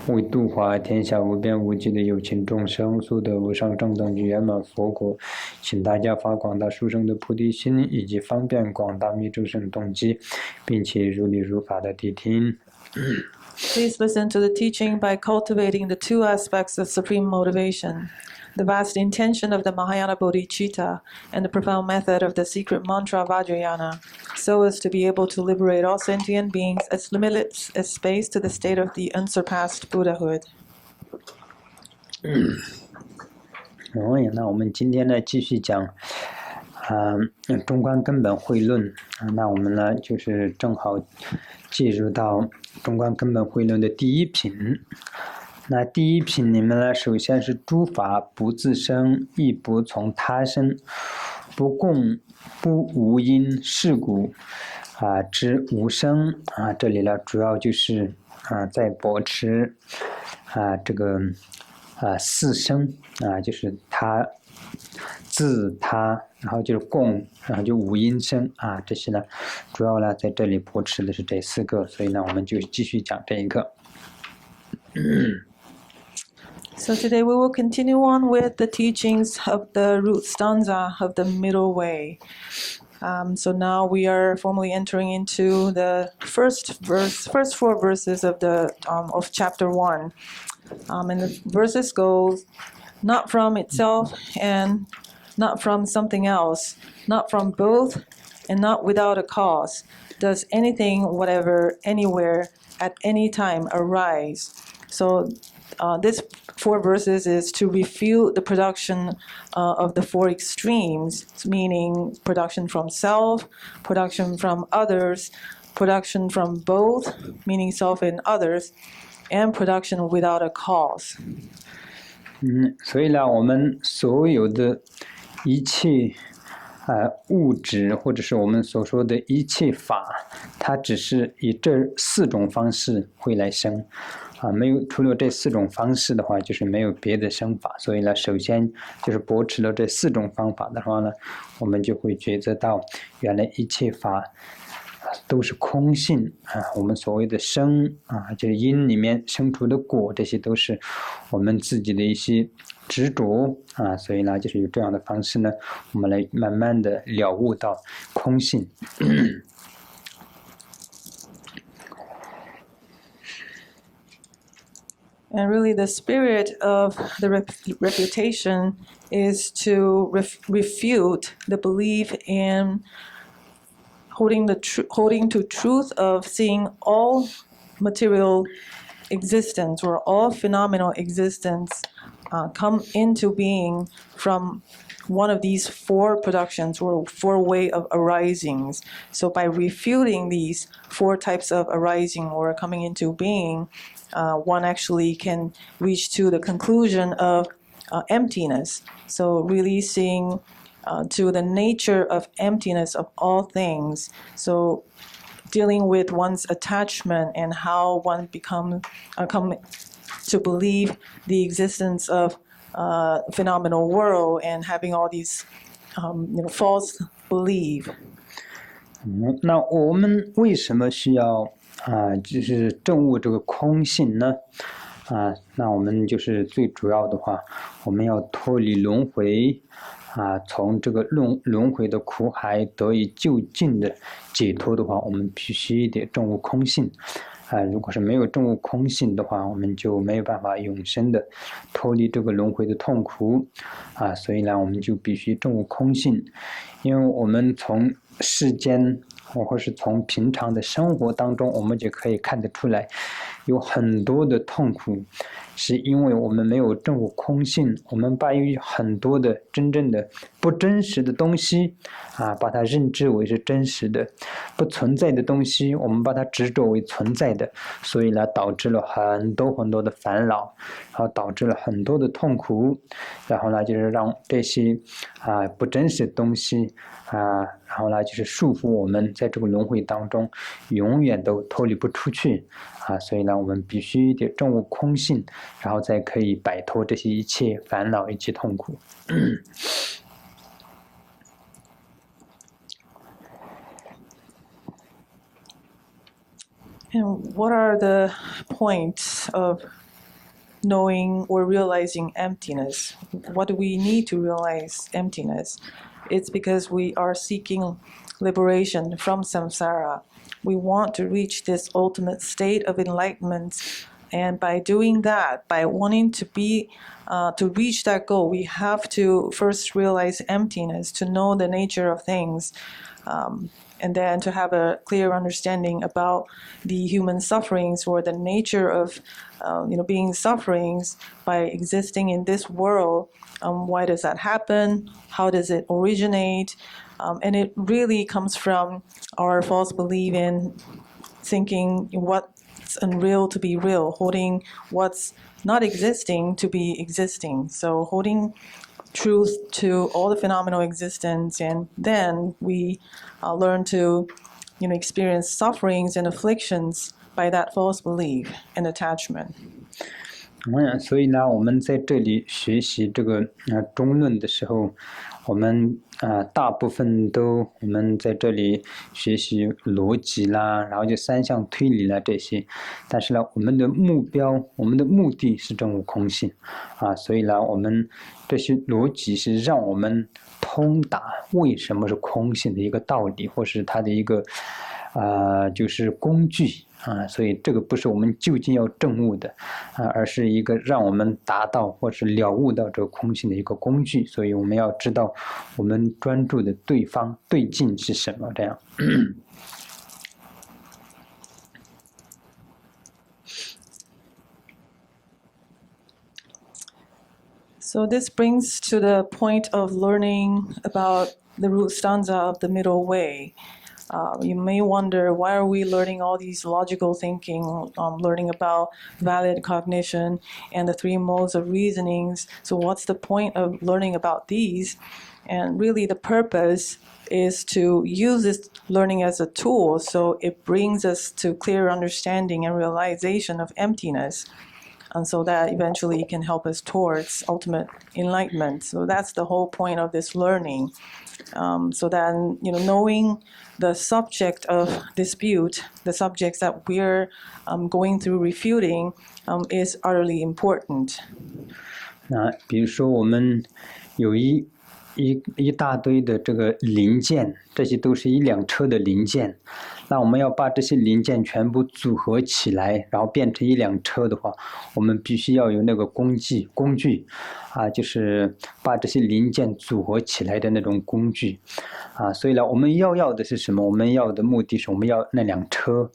为度化天下无边无际的有情众生，速得无上正等圆满佛果，请大家发广大殊胜的菩提心，以及方便广大密咒胜动机，并且如理如法的谛听。Please listen to the teaching by cultivating the two aspects of supreme motivation, the vast intention of the Mahayana Bodhicitta, and the profound method of the secret mantra Vajrayana, so as to be able to liberate all sentient beings as limitless as space to the state of the unsurpassed Buddhahood. 那我们今天呢继续讲中观根本慧论那我们呢就是正好进入到中观根本慧论的第一品。那第一品里面呢，首先是诸法不自生，亦不从他生，不共不无因，是故之无生这里呢主要就是在驳斥这个四生就是他自他，然后就是共，然后就无因生这些呢主要呢在这里驳斥的是这四个，所以呢我们就继续讲这一个。So today we will continue on with the teachings of the root stanza of the middle way. So now we are formally entering into the first four verses of of chapter 1. And the verses go, not from itself and not from something else, not from both and not without a cause, does anything, whatever, anywhere, at any time arise. So this 4 verses is to refute the production of the 4 extremes, meaning production from self, production from others, production from both, meaning self and others, and production without a cause. 所以呢，我们所有的一切物质，或者是我们所说的一切法，它只是以这4种方式会来生没有除了这4种方式的话，就是没有别的生法。所以呢，首先就是驳斥了这4种方法的话呢，我们就会觉知到原来一切法都是空性我们所谓的生就是因里面生出的果，这些都是我们自己的一些执着所以呢，就是有这样的方式呢，我们来慢慢的了悟到空性。And really the spirit of the refutation is to refute the belief in holding to truth of seeing all material existence or all phenomenal existence come into being from one of these 4 productions or 4 way of arisings. So by refuting these 4 types of arising or coming into being, one actually can reach to the conclusion of emptiness. So really seeing to the nature of emptiness of all things. So dealing with one's attachment and how one come to believe the existence of phenomenal world and having all these false belief. 那我们为什么需要就是证悟这个空性呢那我们就是最主要的话，我们要脱离轮回从这个轮回的苦海得以就近的解脱的话，我们必须得证悟空性如果是没有证悟空性的话，我们就没有办法永生的脱离这个轮回的痛苦所以呢，我们就必须证悟空性。因为我们从世间或是从平常的生活当中，我们就可以看得出来，有很多的痛苦是因为我们没有证悟空性，我们把有很多的真正的不真实的东西把它认知为是真实的，不存在的东西我们把它执着为存在的，所以呢导致了很多很多的烦恼，然后导致了很多的痛苦，然后呢就是让这些不真实的东西然后呢就是束缚我们在这个轮回当中永远都脱离不出去所以呢我们必须得证悟空性，然后再可以摆脱这些一切烦恼一切痛苦And what are the points of knowing or realizing emptiness. What do we need to realize emptiness? It's because we are seeking liberation from samsara. We want to reach this ultimate state of enlightenment, and by doing that, by wanting to reach that goal, we have to first realize emptiness, to know the nature of things, and then to have a clear understanding about the human sufferings or the nature of being sufferings by existing in this world. Why does that happen? How does it originate? And it really comes from our false belief in thinking what's unreal to be real, holding what's not existing to be existing. So holding truth to all the phenomenal existence, and then we learn to experience sufferings and afflictions by that false belief and attachment. 所以呢，我们在这里学习这个中论的时候，我们大部分我们在这里学习逻辑啦，然后就三项推理啦这些，但是呢，我们的目标，我们的目的是证悟空性所以呢，我们这些逻辑是让我们通达为什么是空性的一个道理，或是它的一个就是工具所以这个不是我们究竟要证悟的而是一个让我们达到或是了悟到这个空性的一个工具，所以我们要知道我们专注的对境是什么，这样。So this brings to the point of learning about the root stanza of the middle way. You may wonder, why are we learning all these logical thinking, learning about valid cognition and the three modes of reasonings? So what's the point of learning about these? And really the purpose is to use this learning as a tool, so it brings us to clear understanding and realization of emptiness. And so that eventually can help us towards ultimate enlightenment. So that's the whole point of this learning. So then, knowing the subject of dispute, the subjects that we're going through refuting, is utterly important. 比如说我们有一大堆的这个零件，这些都是一辆车的零件。那我们要把这些零件全部组合起来，然后变成一辆车的话，我们必须要有那个工具就是把这些零件组合起来的那种工具所以呢，我们要的是什么？我们要的目的是我们要那辆车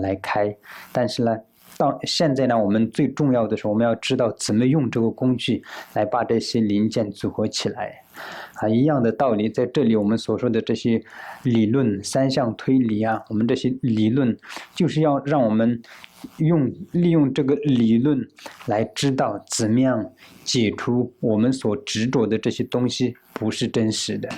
来开，但是呢，到现在呢，我们最重要的是我们要知道怎么用这个工具来把这些零件组合起来一样的道理，在这里我们所说的这些理论，三项推理我们这些理论就是要让我们利用这个理论来知道怎么样解除我们所执着的这些东西不是真实的。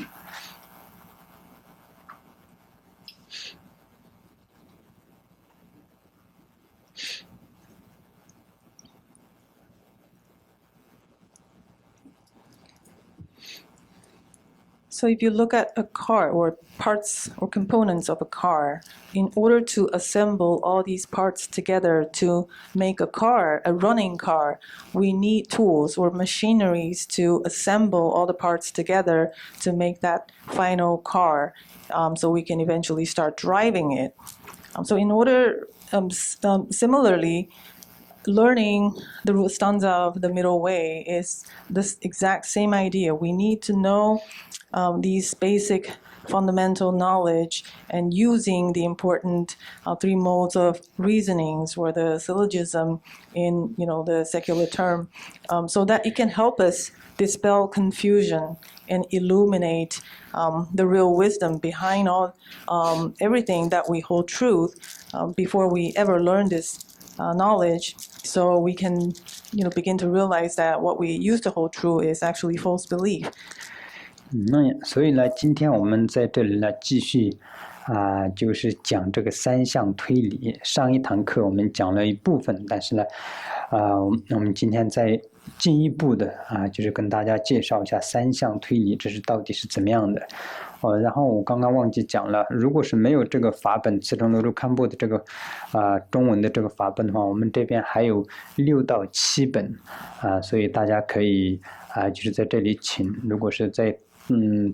So if you look at a car or parts or components of a car, in order to assemble all these parts together to make a car, a running car, we need tools or machineries to assemble all the parts together to make that final car, so we can eventually start driving it. So in order, similarly, learning the root stanza of the middle way is this exact same idea. We need to know these basic fundamental knowledge and using the important three modes of reasonings or the syllogism in the secular term, so that it can help us dispel confusion and illuminate the real wisdom behind all everything that we hold truth before we ever learn this knowledge, so we can begin to realize that what we used to hold true is actually false belief. 所以呢，今天我们在这里呢继续就是讲这个三项推理。上一堂课我们讲了一部分，但是呢我们今天再进一步的就是跟大家介绍一下三项推理这是到底是怎么样的。然后我刚刚忘记讲了，如果是没有这个法本慈城罗珠堪布的这个中文的这个法本的话，我们这边还有6到7本所以大家可以就是在这里请，如果是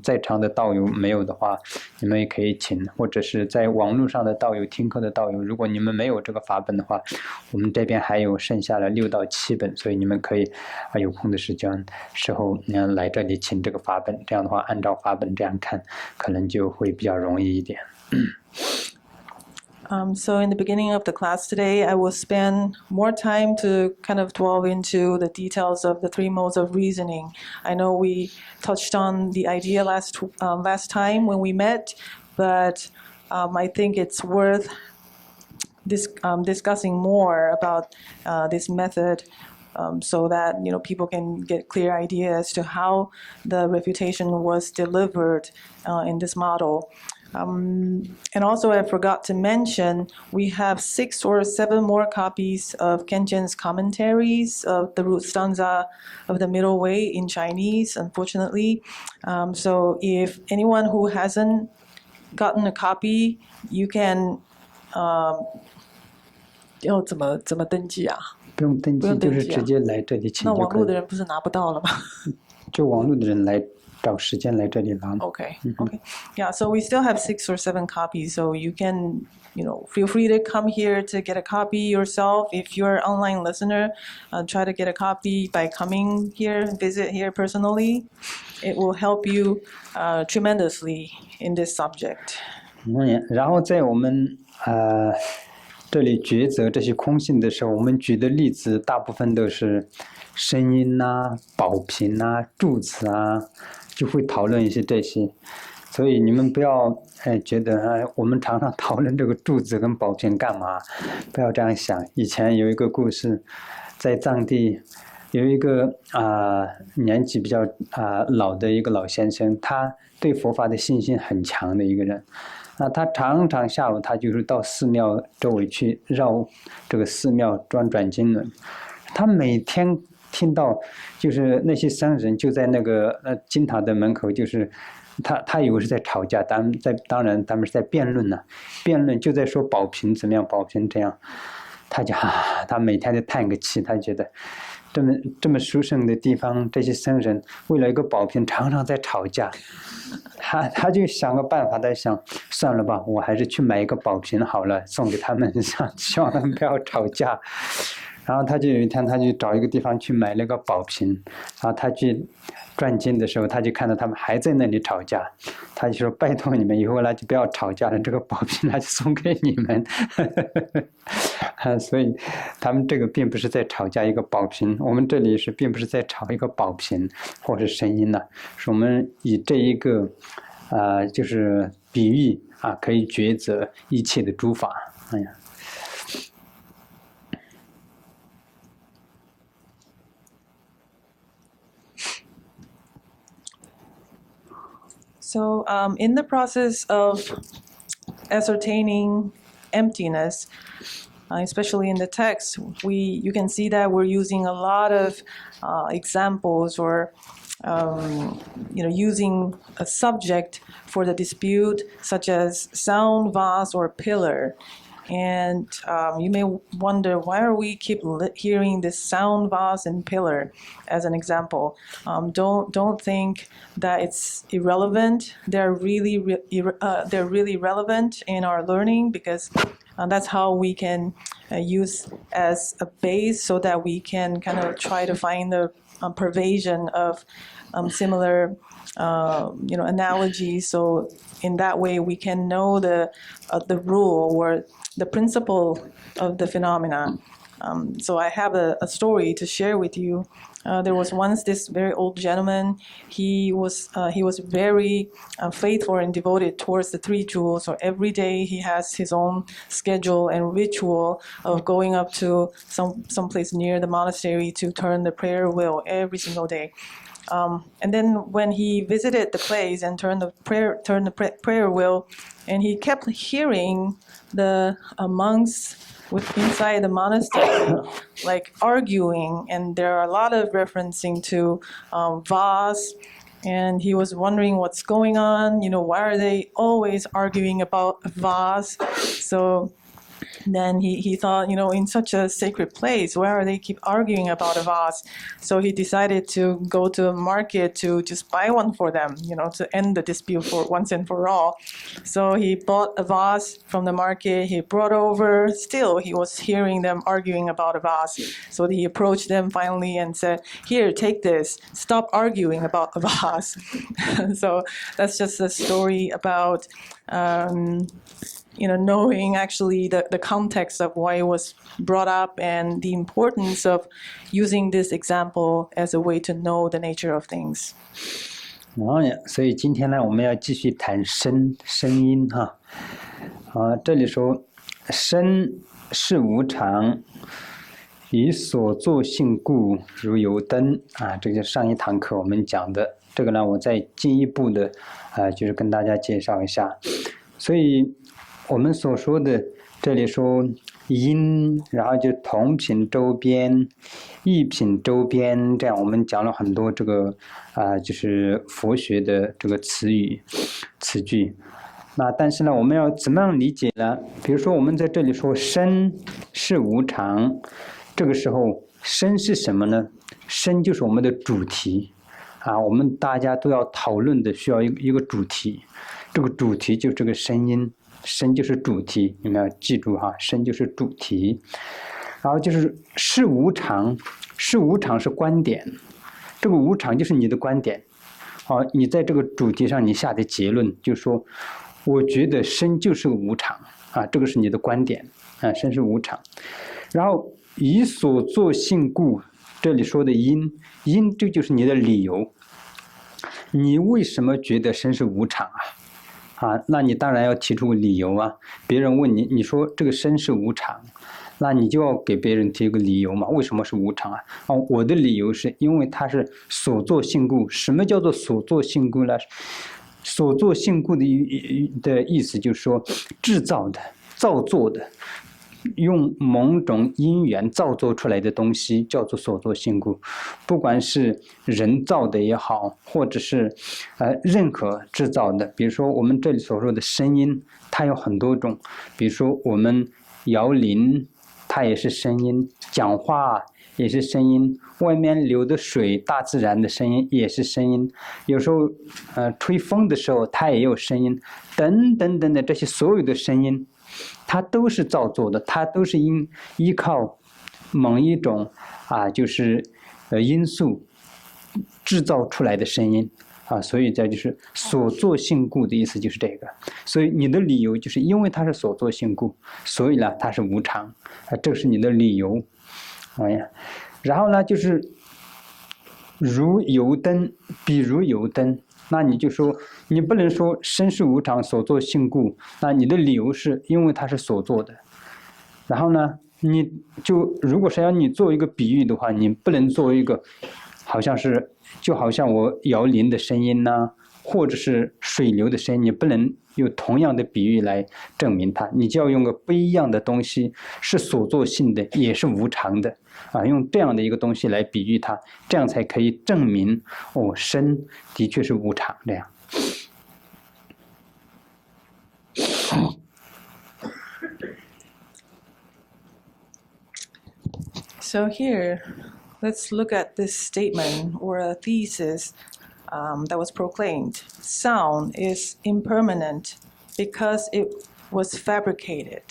在场的道友没有的话，你们也可以请，或者是在网络上的道友、听课的道友，如果你们没有这个法本的话，我们这边还有剩下的6到7本，所以你们可以有空的时候来这里请这个法本，这样的话按照法本这样看，可能就会比较容易一点。So in the beginning of the class today, I will spend more time to kind of delve into the details of the 3 modes of reasoning. I know we touched on the idea last time when we met, but I think it's worth discussing more about this method so that people can get clear idea as to how the refutation was delivered in this model. And also I forgot to mention, we have 6 or 7 more copies of Kenshin's commentaries of the root stanza of the Middle Way in Chinese, unfortunately. So if anyone who hasn't gotten a copy, you can 要怎么登记啊？不用登记，就是直接来这里请就可以。那网络的人不是拿不到了吗？就网络的人来找时间来这里拿。Okay. Yeah, so we still have 6 or 7 copies, so you can, feel free to come here to get a copy yourself. If you're an online listener, try to get a copy by coming here, visit here personally. It will help you tremendously in this subject. 然后在我们这里抉择这些空性的时候，我们举的例子大部分都是声音宝瓶柱子就会讨论一些这些，所以你们不要觉得我们常常讨论这个柱子跟宝瓶干嘛，不要这样想。以前有一个故事，在藏地有一个年纪比较老的一个老先生，他对佛法的信心很强的一个人。他常常下午他就是到寺庙周围去绕这个寺庙转经轮，他每天听到就是那些僧人就在那个金塔的门口，就是他以为是在吵架，当然他们是在辩论辩论就在说宝瓶怎么样，宝瓶这样，他每天就叹个气，他觉得这么殊胜的地方，这些僧人为了一个宝瓶常常在吵架，他就想个办法，他想算了吧，我还是去买一个宝瓶好了，送给他们，希望他们不要吵架。然后他就有一天，他就找一个地方去买了个宝瓶，然后他去转经的时候，他就看到他们还在那里吵架，他就说：“拜托你们以后就不要吵架了，这个宝瓶就送给你们。”所以他们这个并不是在吵架一个宝瓶，我们这里并不是在吵一个宝瓶或是声音是我们以这一个就是比喻可以抉择一切的诸法。So in the process of ascertaining emptiness, especially in the text, you can see that we're using a lot of examples or using a subject for the dispute, such as sound, vase, or pillar. And you may wonder, why are we keep hearing this sound, vase, and pillar as an example? Don't think that it's irrelevant. They're really relevant in our learning, because that's how we can use as a base, so that we can kind of try to find the pervasion of similar analogies. So in that way, we can know the rule or the principle of the phenomena. So I have a story to share with you. There was once this very old gentleman. He was very faithful and devoted towards the 3 jewels. So every day he has his own schedule and ritual of going up to some place near the monastery to turn the prayer wheel every single day. And then when he visited the place and turned the prayer wheel, and he kept hearing the monks inside the monastery like arguing, and there are a lot of referencing to vase and he was wondering what's going on. Why are they always arguing about a vase? So then he thought, in such a sacred place, why are they keep arguing about a vase? So he decided to go to a market to just buy one for them, to end the dispute for once and for all. So he bought a vase from the market, he brought over, still he was hearing them arguing about a vase. So he approached them finally and said, here, take this, stop arguing about a vase. So that's just a story about knowing actually the context of why it was brought up and the importance of using this example as a way to know the nature of things. 所以今天呢，我们要继续谈声音哈。这里说声是无常，以所作性故，如油灯啊，这就是上一堂课我们讲的。这个呢，我再进一步的就是跟大家介绍一下。所以我们所说的这里说因，然后就同品周边、异品周边，这样我们讲了很多这个就是佛学的这个词句。那但是呢，我们要怎么样理解呢？比如说我们在这里说身是无常，这个时候身是什么呢？身就是我们的主题我们大家都要讨论的，需要一个主题，这个主题就是这个声音。身就是主题，你们要记住哈，身就是主题。然后是无常，是无常是观点，这个无常就是你的观点。你在这个主题上你下的结论，就是说，我觉得身就是个无常这个是你的观点身是无常。然后以所作性故，这里说的因，这就是你的理由，你为什么觉得身是无常那你当然要提出个理由别人问你，你说这个身是无常，那你就要给别人提个理由嘛，为什么是无常我的理由是因为它是所作性故。什么叫做所作性故呢？所作性故的意思就是说制造的、造作的，用某种因缘造作出来的东西叫做所作性故，不管是人造的也好，或者是任何制造的。比如说我们这里所说的声音，它有很多种，比如说我们摇铃，它也是声音；讲话也是声音；外面流的水，大自然的声音也是声音；有时候吹风的时候，它也有声音，等等等等，这些所有的声音。它都是造作的，它都是依靠某一种就是因素制造出来的声音所以这就是所作性故的意思，就是这个。所以你的理由就是因为它是所作性故，所以呢它是无常这是你的理由然后呢就是如油灯，比如油灯。那你就说，你不能说身是无常，所作性故，那你的理由是因为它是所作的。然后呢，你就如果是要你做一个比喻的话，你不能做一个就好像我摇铃的声音或者是水流的声音，你不能用同样的比喻来证明它，你就要用个不一样的东西，是所作性的，也是无常的用这样的一个东西来比喻它，这样才可以证明身的确是无常这样。So here, let's look at this statement or a thesis that was proclaimed. Sound is impermanent because it was fabricated.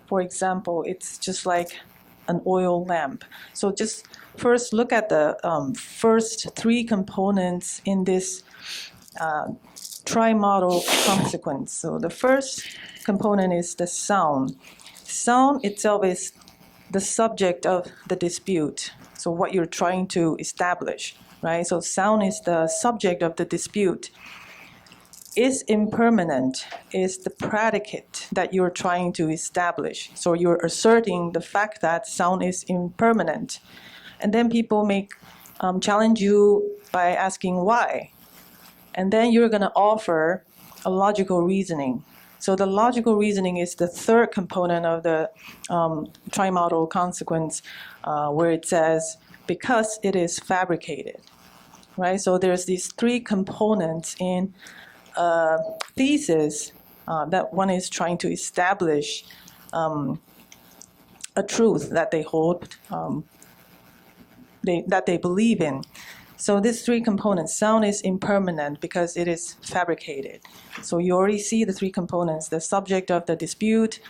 For example, it's just like an oil lamp. So just first look at the first three components in this trimodal consequence. So the first component is the sound. Sound itself is the subject of the dispute. So what you're trying to establish, right? So sound is the subject of the dispute. Is impermanent is the predicate that you're trying to establish. So you're asserting the fact that sound is impermanent. And then people may challenge you by asking why. And then you're going to offer a logical reasoning. So the logical reasoning is the third component of the trimodal consequence, where it says, because it is fabricated. right? So there's these three components in a thesis that one is trying to establish a truth that they hold, that they believe in. So these three components, sound is impermanent because it is fabricated. So you already see the three components, the subject of the dispute,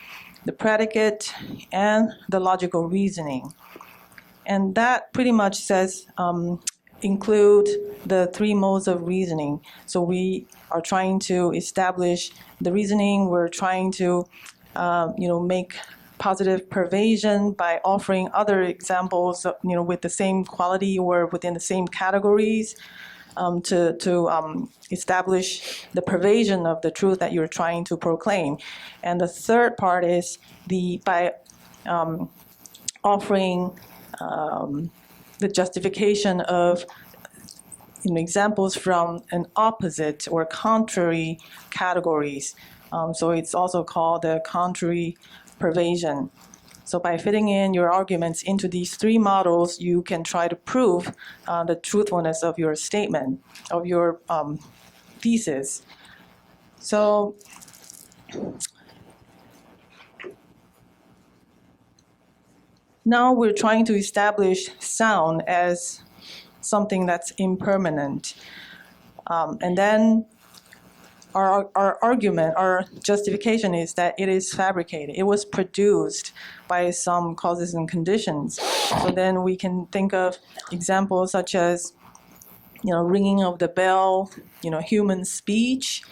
the predicate, and the logical reasoning. And that pretty much says, include the three modes of reasoning. So we are trying to establish the reasoning, we're trying to make positive pervasion by offering other examples, with the same quality or within the same categories, to establish the pervasion of the truth that you're trying to proclaim. And the third part is by offering the justification of examples from an opposite or contrary categories. So it's also called the contrary pervasion. So by fitting in your arguments into these three models, you can try to prove the truthfulness of your statement, of your thesis. So now we're trying to establish sound as something that's impermanent. And then our argument, our justification is that it is fabricated. It was produced by some causes and conditions. So then we can think of examples such as, ringing of the bell, human speech,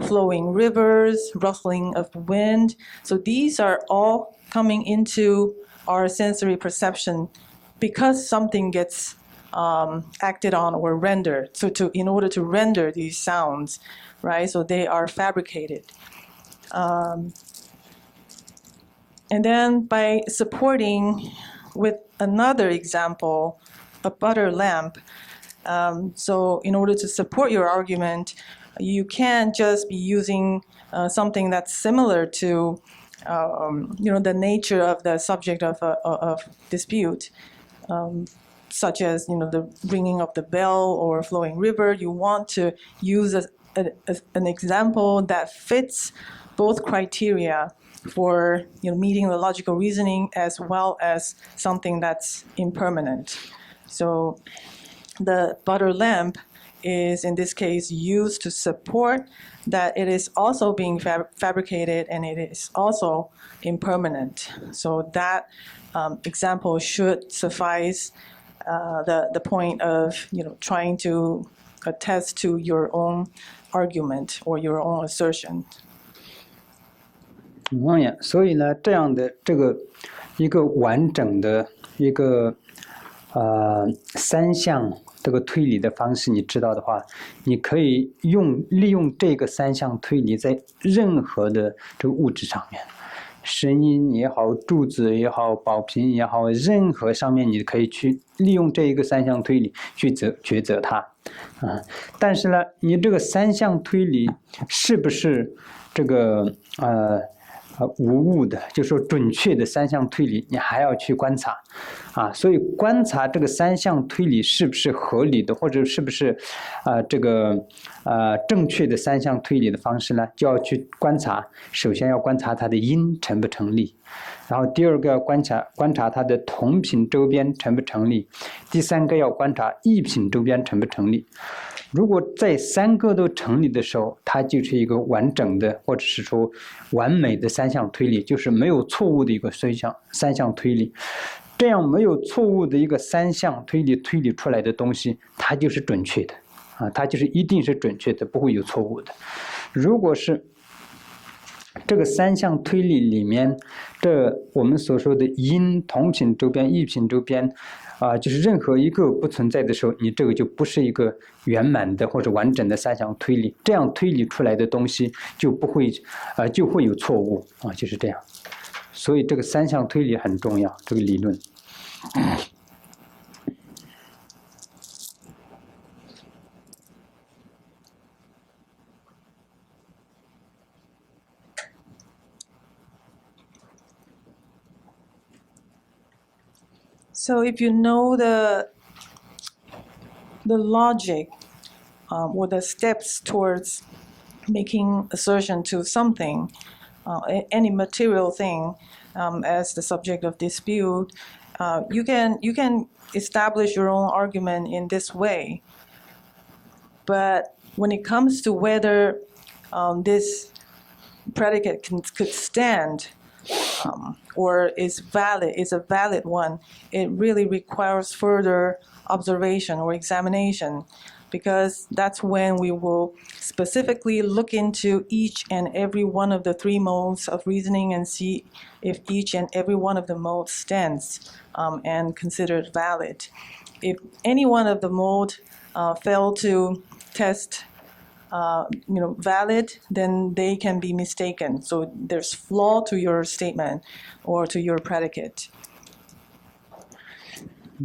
flowing rivers, rustling of wind. So these are all coming into our sensory perception because something gets acted on or rendered. So in order to render these sounds, right? So they are fabricated. And then by supporting with another example, a butter lamp. So in order to support your argument, you can't just be using something that's similar to the nature of the subject of dispute, such as the ringing of the bell or flowing river. You want to use an example that fits both criteria for meeting the logical reasoning as well as something that's impermanent. So the butter lamp is in this case used to support that it is also being fabricated and it is also impermanent. So that example should suffice the point of trying to attest to your own argument or your own assertion. 所以呢，这样的这个一个完整的一个三项这个推理的方式，你知道的话，你可以利用这个三项推理在任何的这个物质上面，声音也好，柱子也好，宝瓶也好，任何上面你可以去利用这一个三项推理去抉择它但是呢，你这个三项推理是不是这个无误的，就是说准确的三项推理，你还要去观察所以观察这个三项推理是不是合理的，或者是不是这个正确的三项推理的方式呢，就要去观察。首先要观察它的因成不成立，然后第二个要观察它的同品周边成不成立，第三个要观察异品周边成不成立。如果在三个都成立的时候，它就是一个完整的，或者是说完美的三项推理，就是没有错误的一个三项推理。这样没有错误的一个三项推理出来的东西，它就是准确的它就是一定是准确的，不会有错误的。如果是这个三项推理里面，这我们所说的因、同品周边、异品周边就是任何一个不存在的时候，你这个就不是一个圆满的或者完整的三项推理，这样推理出来的东西就不会就会有错误就是这样。所以这个三项推理很重要，这个理论。So if you know the the logic or the steps towards making assertion to something, any material thing, as the subject of dispute, you can establish your own argument in this way. But when it comes to whether this predicate could stand or is a valid one, it really requires further observation or examination, because that's when we will specifically look into each and every one of the three modes of reasoning and see if each and every one of the modes stands and considered valid. If any one of the mode fail to test valid, then they can be mistaken. So there's flaw to your statement or to your predicate.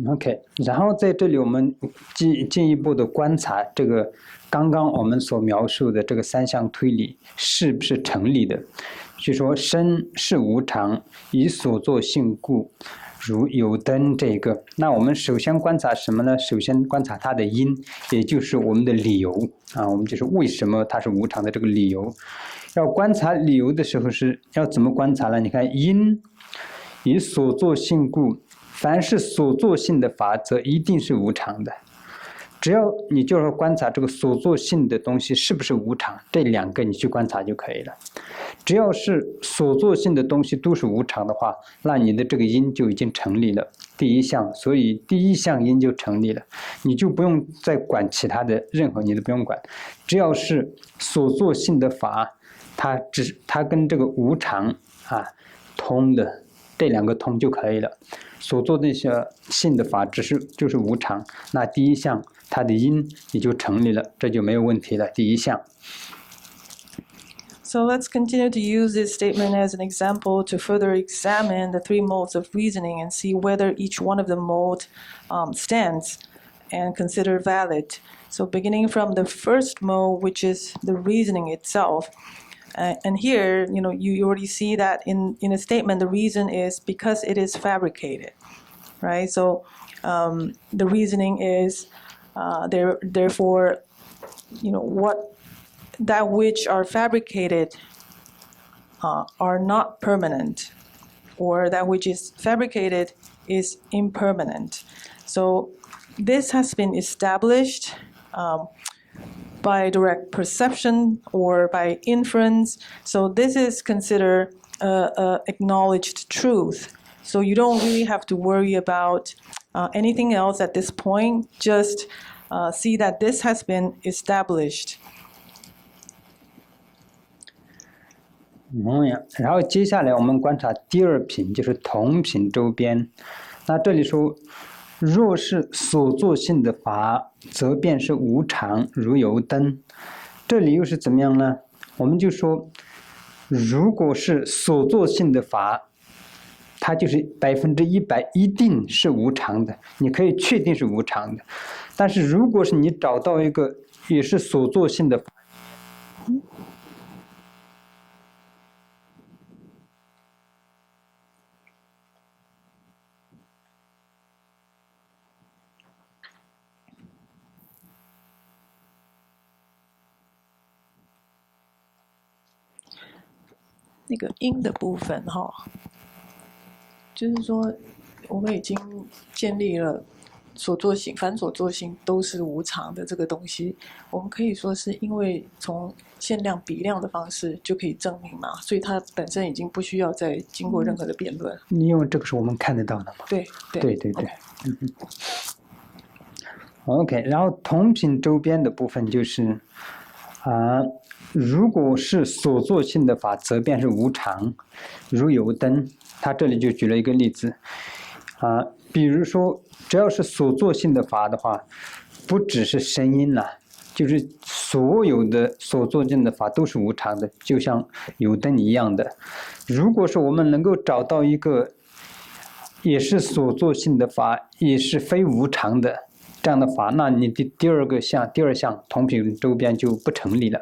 OK， 然后在这里我们进一步的观察这个刚刚我们所描述的这个三项推理是不是成立的。据说身是无常，以所作性故，如有灯这个。那我们首先观察什么呢？首先观察它的因，也就是我们的理由啊，我们就是为什么它是无常的这个理由。要观察理由的时候是要怎么观察呢？你看因，以所作性故。凡是所作性的法则一定是无常的，只要你就是观察这个所作性的东西是不是无常，这两个你去观察就可以了。只要是所作性的东西都是无常的话，那你的这个因就已经成立了，第一项，所以第一项因就成立了，你就不用再管其他的任何，你都不用管，只要是所作性的法，它跟这个无常通的，这两个通就可以了。所做那些性的法就是无常，那第一项它的因也就成立了，这就没有问题了。第一项。So let's continue to use this statement as an example to further examine the three modes of reasoning and see whether each one of the mode stands and consider valid. So beginning from the first mode, which is the reasoning itself. And here, you already see that in a statement, the reason is because it is fabricated, right? So the reasoning is therefore, that which are fabricated are not permanent, or that which is fabricated is impermanent. So this has been established by direct perception or by inference. So this is considered acknowledged truth. So you don't really have to worry about anything else at this point. Just see that this has been established. 然后接下来我们观察第二品，就是同品周边。那这里说，若是所作性的法，则便是无常，如油灯。这里又是怎么样呢？我们就说，如果是所作性的法，它就是100%一定是无常的，你可以确定是无常的。但是如果是你找到一个也是所作性的法，那个因的部分就是说我们已经建立了所作性、反所作性都是无常的这个东西，我们可以说是因为从限量比量的方式就可以证明嘛，所以它本身已经不需要再经过任何的辩论。因为这个是我们看得到的嘛。对。OK， 然后同品周边的部分就是如果是所作性的法，则便是无常，如油灯。他这里就举了一个例子比如说只要是所作性的法的话，不只是声音了，就是所有的所作性的法都是无常的，就像油灯一样的。如果说我们能够找到一个也是所作性的法，也是非无常的这样的法，那你的第二项同品周边就不成立了。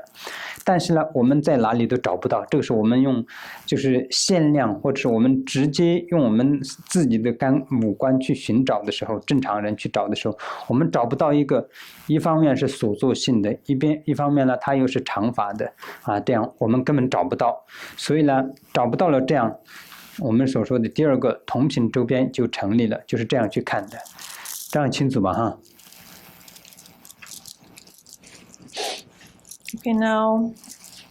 但是呢，我们在哪里都找不到。这个是我们用就是限量，或者是我们直接用我们自己的五官去寻找的时候，正常人去找的时候，我们找不到一个，一方面是所作性的，一方面呢，它又是常法的啊，这样我们根本找不到。所以呢，找不到了，这样我们所说的第二个同品周边就成立了，就是这样去看的，这样清楚吧？哈。Okay, now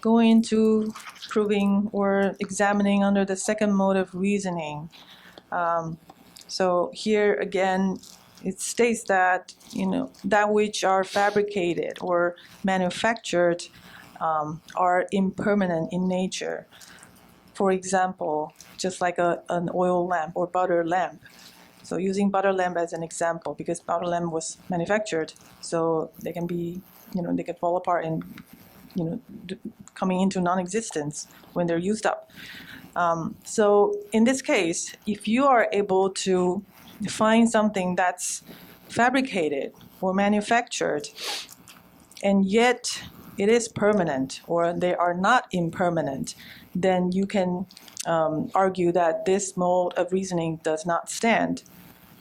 going to proving or examining under the second mode of reasoning. So here again, it states that that which are fabricated or manufactured are impermanent in nature. For example, just like an oil lamp or butter lamp. So using butter lamp as an example, because butter lamp was manufactured, so they can be, they can fall apart and, coming into non-existence when they're used up. So in this case, if you are able to find something that's fabricated or manufactured, and yet it is permanent or they are not impermanent, then you can argue that this mode of reasoning does not stand.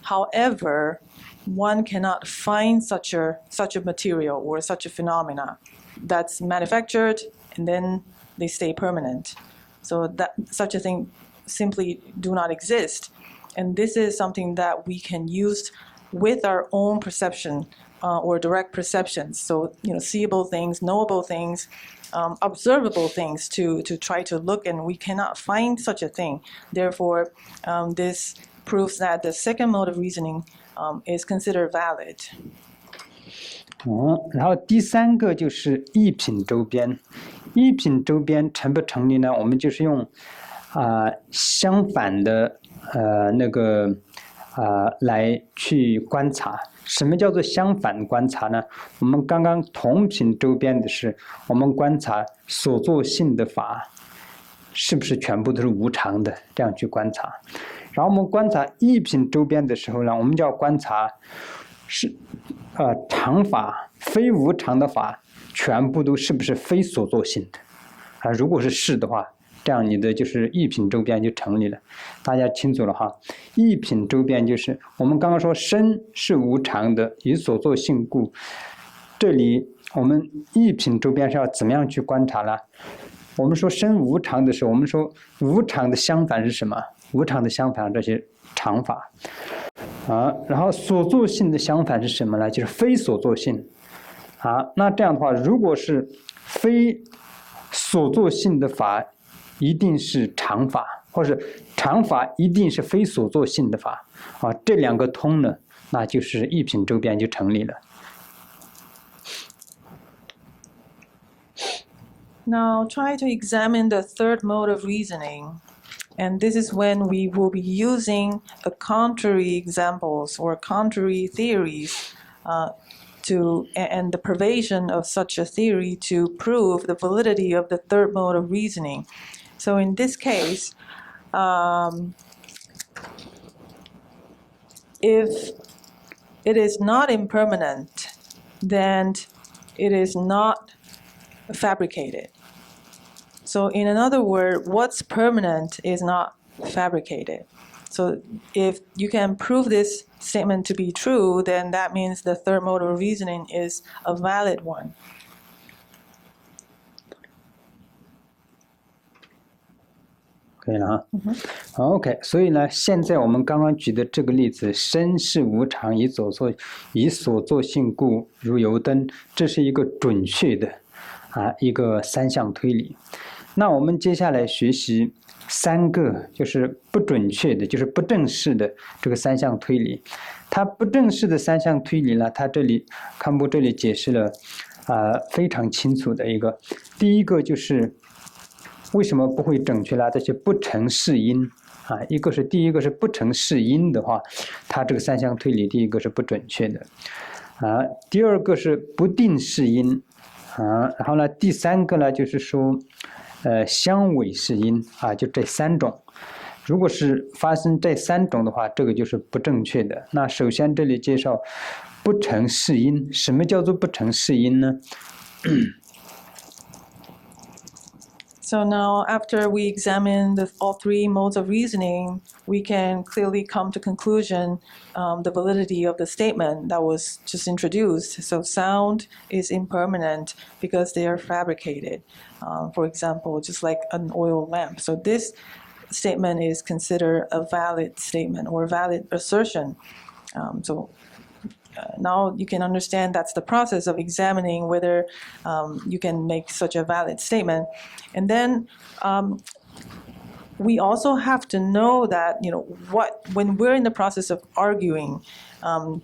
However, one cannot find such a material or such a phenomena that's manufactured and then they stay permanent. So that such a thing simply do not exist. And this is something that we can use with our own perception or direct perceptions. So, seeable things, knowable things, observable things to try to look, and we cannot find such a thing. Therefore, this proves that the second mode of reasoning is considered valid. 然后第三个就是异品周边，异品周边成不成立呢？我们就是用相反的来去观察。什么叫做相反观察呢？我们刚刚同品周边的是，我们观察所作性的法是不是全部都是无常的，这样去观察。然后我们观察异品周边的时候呢，我们就要观察是常法、非无常的法全部都是不是非所作性的如果是的话，这样你的就是异品周边就成立了。大家清楚了哈？异品周边就是我们刚刚说身是无常的，以所作性故。这里我们异品周边是要怎么样去观察呢？我们说身无常的时候，我们说无常的相反是什么？无常的相反这些常法然后所作性的相反是什么呢？就是非所作性那这样的话，如果是非所作性的法，一定是常法，或者常法一定是非所作性的法这两个通了，那就是异品周边就成立了。Now try to examine the third mode of reasoning. And this is when we will be using a contrary examples or contrary theories and the provision of such a theory to prove the validity of the third mode of reasoning. So in this case, if it is not impermanent, then it is not fabricated. So in another word, what's permanent is not fabricated. So if you can prove this statement to be true, then that means the third mode of reasoning is a valid one. 可以了OK， 所以呢，现在我们刚刚举的这个例子，身是无常，以所作性故，如油灯，这是一个准确的一个三项推理。那我们接下来学习三个就是不准确的，就是不正式的这个三项推理。它不正式的三项推理呢，它这里堪布这里解释了非常清楚的一个。第一个就是为什么不会准确呢？这些不成是因第一个是不成是因的话，它这个三项推理第一个是不准确的第二个是不定是因然后呢，第三个呢就是说相违是因就这三种。如果是发生这三种的话，这个就是不正确的。那首先这里介绍不成是因。什么叫做不成是因呢？ So now, after we examine all three modes of reasoning, we can clearly come to conclusion the validity of the statement that was just introduced. So sound is impermanent because they are fabricated. For example, just like an oil lamp. So this statement is considered a valid statement or valid assertion. Now you can understand that's the process of examining whether you can make such a valid statement. And then we also have to know that, when we're in the process of arguing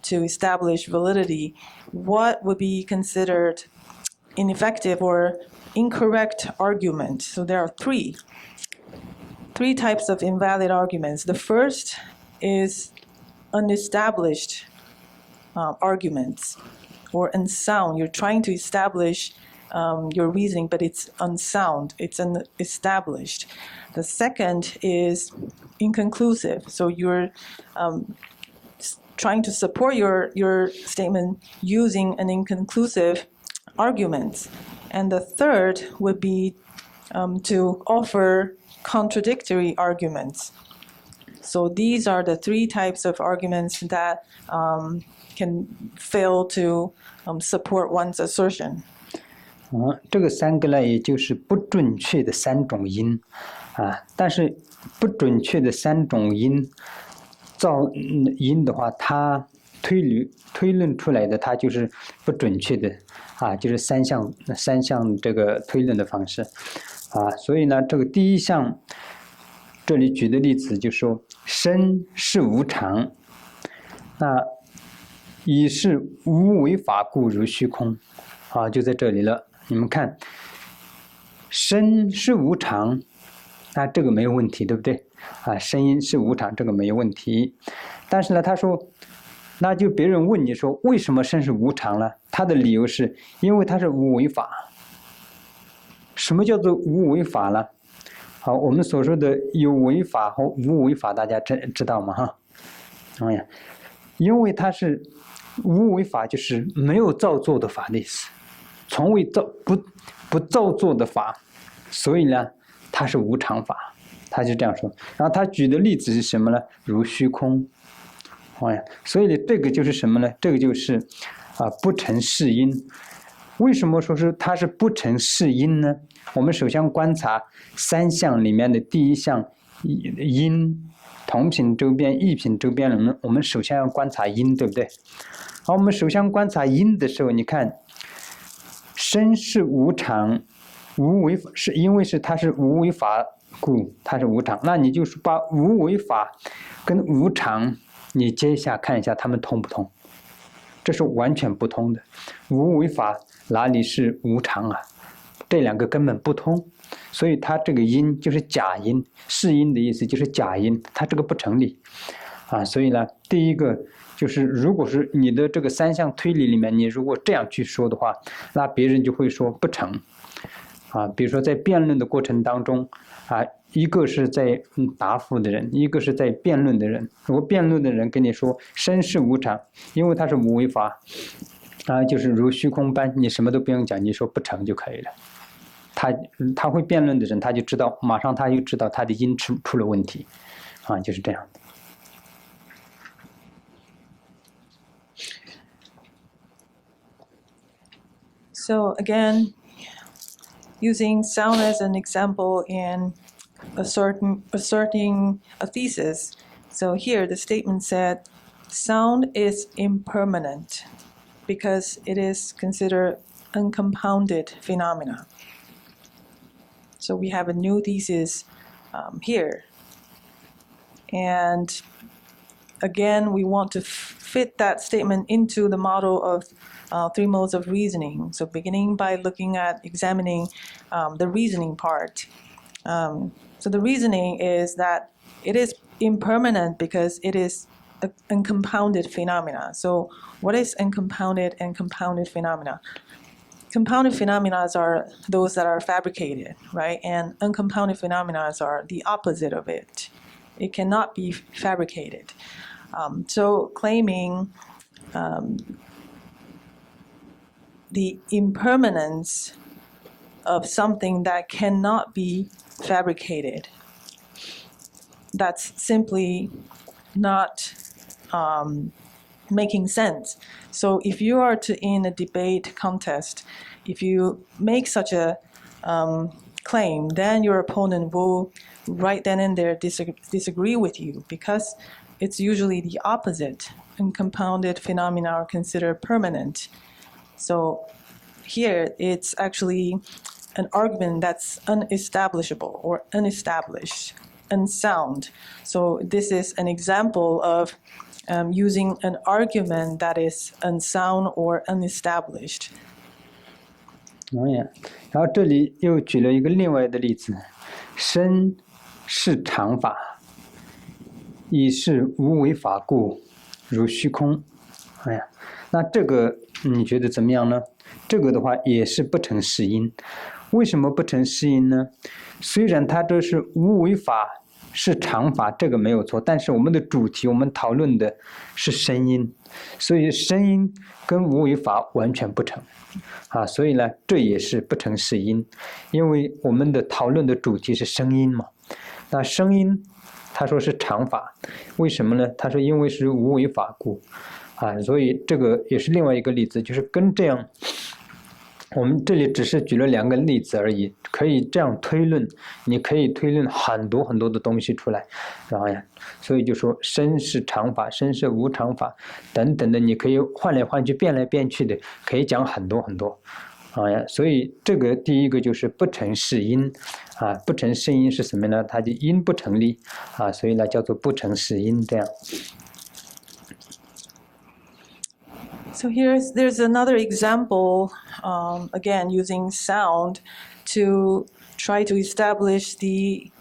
to establish validity, what would be considered ineffective or incorrect argument. So there are three types of invalid arguments. The first is unestablished arguments or unsound. You're trying to establish your reasoning, but it's unsound, it's unestablished. The second is inconclusive. So you're trying to support your statement using an inconclusive argument. And the third would be to offer contradictory arguments. So these are the three types of arguments that can fail to support one's assertion. 这个三个呢，也就是不准确的三种因但是不准确的三种因因的话，它推论出来的，它就是不准确的就是三项这个推论的方式所以呢，这个第一项这里举的例子就说身是无常，那以是无为法故如虚空就在这里了。你们看，身是无常，那这个没有问题，对不对声音是无常，这个没有问题。但是呢，他说，那就别人问你说为什么身是无常呢？他的理由是因为它是无为法。什么叫做无为法呢？好，我们所说的有为法和无为法，大家知道吗？因为它是无为法，就是没有造作的法的意思，从未不造作的法，所以呢，它是无常法，他就这样说。然后他举的例子是什么呢？如虚空。所以这个就是什么呢？这个就是不成是因。为什么说是它是不成是因呢？我们首先观察三项里面的第一项因，同品周边、异品周边里面，我们首先要观察因，对不对？好，我们首先观察因的时候，你看，身是无常，无为法是因为它是无为法故它是无常。那你就是把无为法跟无常，你接一下看一下它们通不通？这是完全不通的。无为法哪里是无常这两个根本不通，所以它这个因就是假因，是因的意思就是假因，它这个不成立所以呢，第一个就是如果是你的这个三项推理里面，你如果这样去说的话，那别人就会说不成比如说在辩论的过程当中一个是在答复的人，一个是在辩论的人。如果辩论的人跟你说身是无常，因为它是无为法就是如虚空般，你什么都不用讲，你说不成就可以了。他会辩论的人，他就知道，马上他就知道他的因出了问题就是这样的。So again, using sound as an example in asserting a thesis. So here the statement said, sound is impermanent because it is considered uncompounded phenomena. So we have a new thesis here. And again, we want to fit that statement into the model of three modes of reasoning. So beginning by examining the reasoning part. So the reasoning is that it is impermanent because it is an uncompounded phenomena. So what is uncompounded and compounded phenomena? Compounded phenomena are those that are fabricated, right? And uncompounded phenomena are the opposite of it. It cannot be fabricated. So claiming the impermanence of something that cannot be fabricated. That's simply not making sense. So if you are in a debate contest, if you make such a claim, then your opponent will right then and there disagree with you, because it's usually the opposite. Uncompounded phenomena are considered permanent. So here it's actually an argument that's unestablishable or unestablished, unsound. So this is an example of using an argument that is unsound or unestablished. 然后这里又举了一个另外的例子，身是常法，以是无为法故，如虚空。那这个你觉得怎么样呢？这个的话也是不成实因。为什么不成实因呢？虽然它这是无为法是常法，这个没有错，但是我们的主题我们讨论的是声音，所以声音跟无为法完全不成所以呢这也是不成实因，因为我们的讨论的主题是声音嘛。那声音他说是常法，为什么呢？他说因为是无为法故所以这个也是另外一个例子，就是跟这样，我们这里只是举了2个例子而已，可以这样推论，你可以推论很多很多的东西出来，然后所以就说身是常法，身是无常法等等的，你可以换来换去变来变去的，可以讲很多很多所以这个第一个就是不成实因不成实因是什么呢？它就因不成立所以呢叫做不成实因这样。So there's another example, again using sound to try to establish the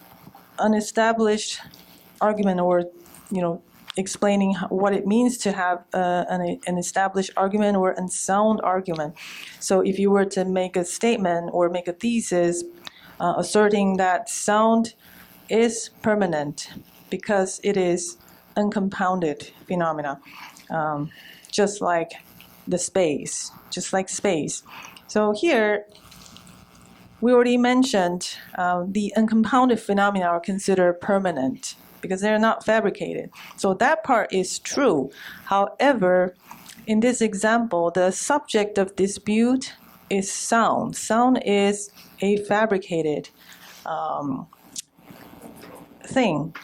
unestablished argument, or explaining what it means to have an established argument or unsound argument. So if you were to make a statement or make a thesis asserting that sound is permanent because it is uncompounded phenomena, just like space. So here, we already mentioned the uncompounded phenomena are considered permanent because they're not fabricated. So that part is true. However, in this example, the subject of dispute is sound. Sound is a fabricated thing.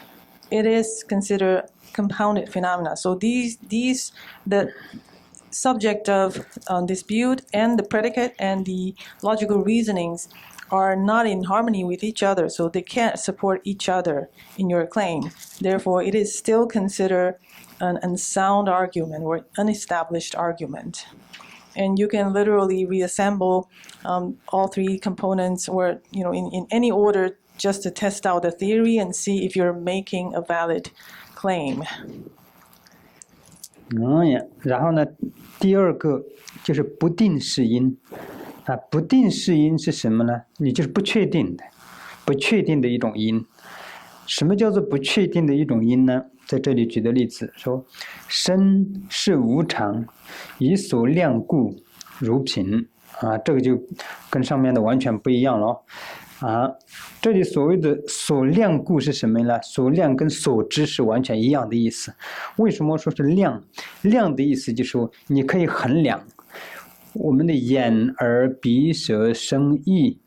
It is considered compounded phenomena. So the subject of dispute and the predicate and the logical reasonings are not in harmony with each other, so they can't support each other in your claim. Therefore, it is still considered an unsound argument or unestablished argument. And you can literally reassemble all 3 components, or in any order, just to test out the theory and see if you're making a valid claim. 然后呢，第2个就是不定式因不定式因是什么呢？你就是不确定的一种因。什么叫做不确定的一种因呢？在这里举的例子说，身是无常，以所量故，如品这个就跟上面的完全不一样了这里所谓的所量故是什么呢？所量跟所知是完全一样的意思。为什么说是量？量的意思就是说你可以衡量我们的眼耳鼻舌身意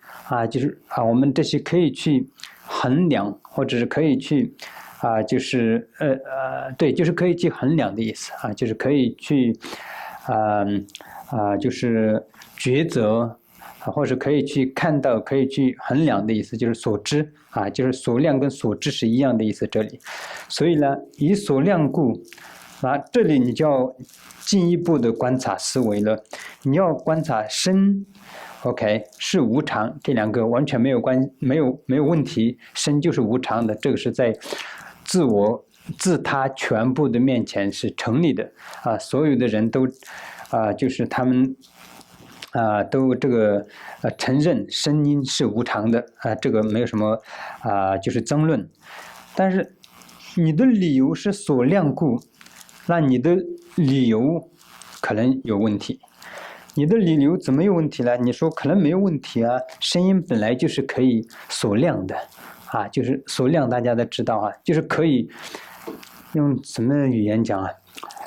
就是我们这些可以去衡量，或者是可以去就是对，就是可以去衡量的意思就是可以去就是抉择或者可以去看到，可以去衡量的意思，就是所知就是所量跟所知是一样的意思。这里，所以呢，以所量故这里你就要进一步的观察思维了。你要观察身 ，OK 是无常，这2个完全没有问题，身就是无常的，这个是在自他全部的面前是成立的所有的人都就是他们都这个承认声音是无常的这个没有什么就是争论。但是你的理由是所量故，那你的理由可能有问题你的理由怎么有问题呢？你说可能没有问题啊，声音本来就是可以所量的啊，就是所量大家都知道啊，就是可以用什么语言讲啊？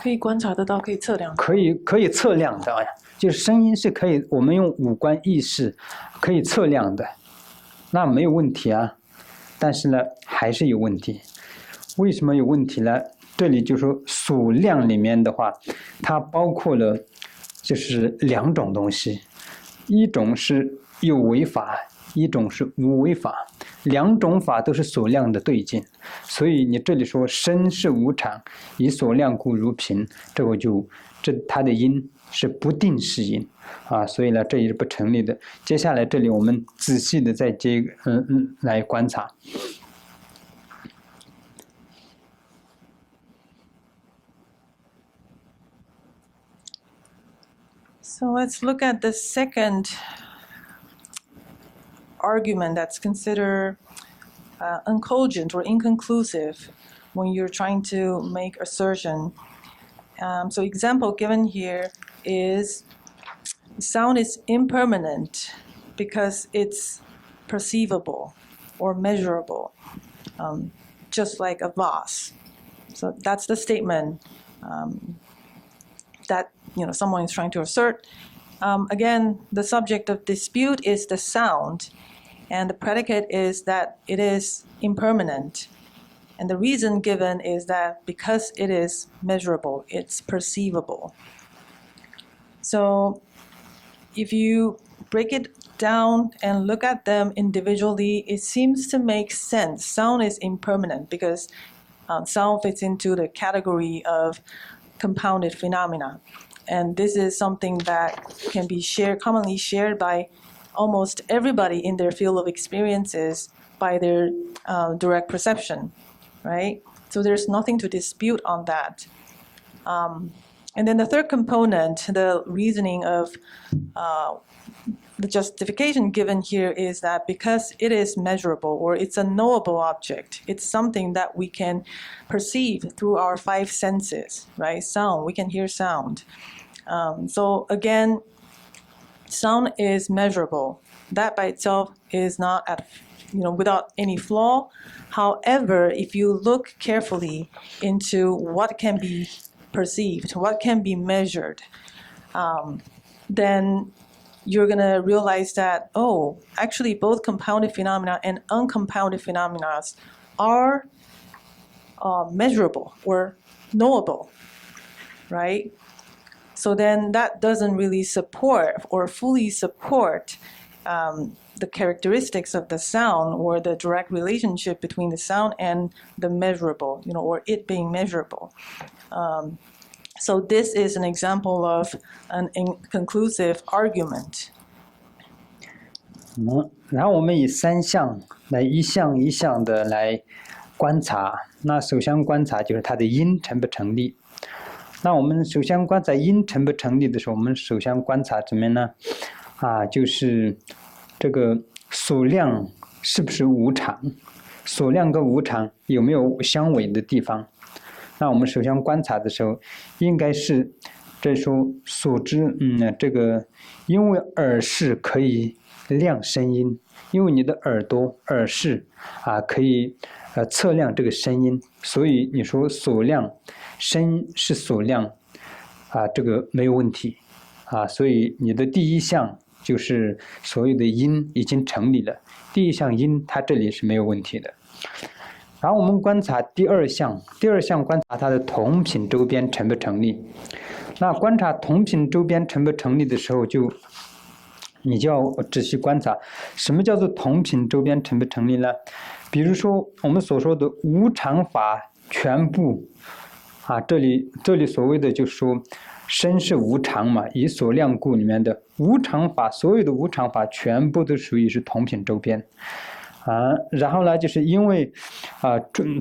可以观察得到，可以测量。可以测量的呀，就是声音是可以，我们用五官意识可以测量的，那没有问题啊。但是呢，还是有问题。为什么有问题呢？这里就说所量里面的话，它包括了就是两种东西，一种是有为法，一种是无为法，两种法都是所量的对境。所以你这里说身是无常，以所量故如平，它的因是不定式因啊，所以呢这也是不成立的。接下来这里我们仔细的再来观察。So let's look at the second argument that's considered uncogent or inconclusive when you're trying to make assertion. So example given here is sound is impermanent because it's perceivable or measurable, just like a vase. So that's the statement that someone is trying to assert. Again, the subject of dispute is the sound, and the predicate is that it is impermanent. And the reason given is that because it is measurable, it's perceivable. So if you break it down and look at them individually, it seems to make sense. Sound is impermanent because sound fits into the category of compounded phenomena. And this is something that can be commonly shared by almost everybody in their field of experiences by their direct perception, right? So there's nothing to dispute on that. And then the third component, the reasoning of the justification given here is that because it is measurable or it's a knowable object, it's something that we can perceive through our five senses, right? Sound, we can hear sound. So again, sound is measurable. That by itself is not without any flaw. However, if you look carefully into what can be perceived, what can be measured, then you're going to realize that, actually both compounded phenomena and uncompounded phenomena are measurable or knowable, right? So then that doesn't really support or fully support the characteristics of the sound or the direct relationship between the sound and the measurable, or it being measurable. So this is an example of an inconclusive argument. 然后我们以三项来一项一项的来观察。那首先观察就是它的因成不成立。那我们首先观察因成不成立的时候，我们首先观察怎么样呢？就是这个所量是不是无常？所量跟无常有没有相违的地方？那我们首先观察的时候，应该是这时候所知，这个因为耳识可以量声音，因为你的耳识可以测量这个声音，所以你说所量声是所量这个没有问题所以你的第一项就是所有的因已经成立了，第一项因它这里是没有问题的。然后我们观察第二项观察它的同品周边成不成立。那观察同品周边成不成立的时候，你就要仔细观察什么叫做同品周边成不成立呢？比如说我们所说的无常法全部这里所谓的就是说身是无常嘛，以所量故里面的无常法，所有的无常法全部都属于是同品周边然后呢，就是因为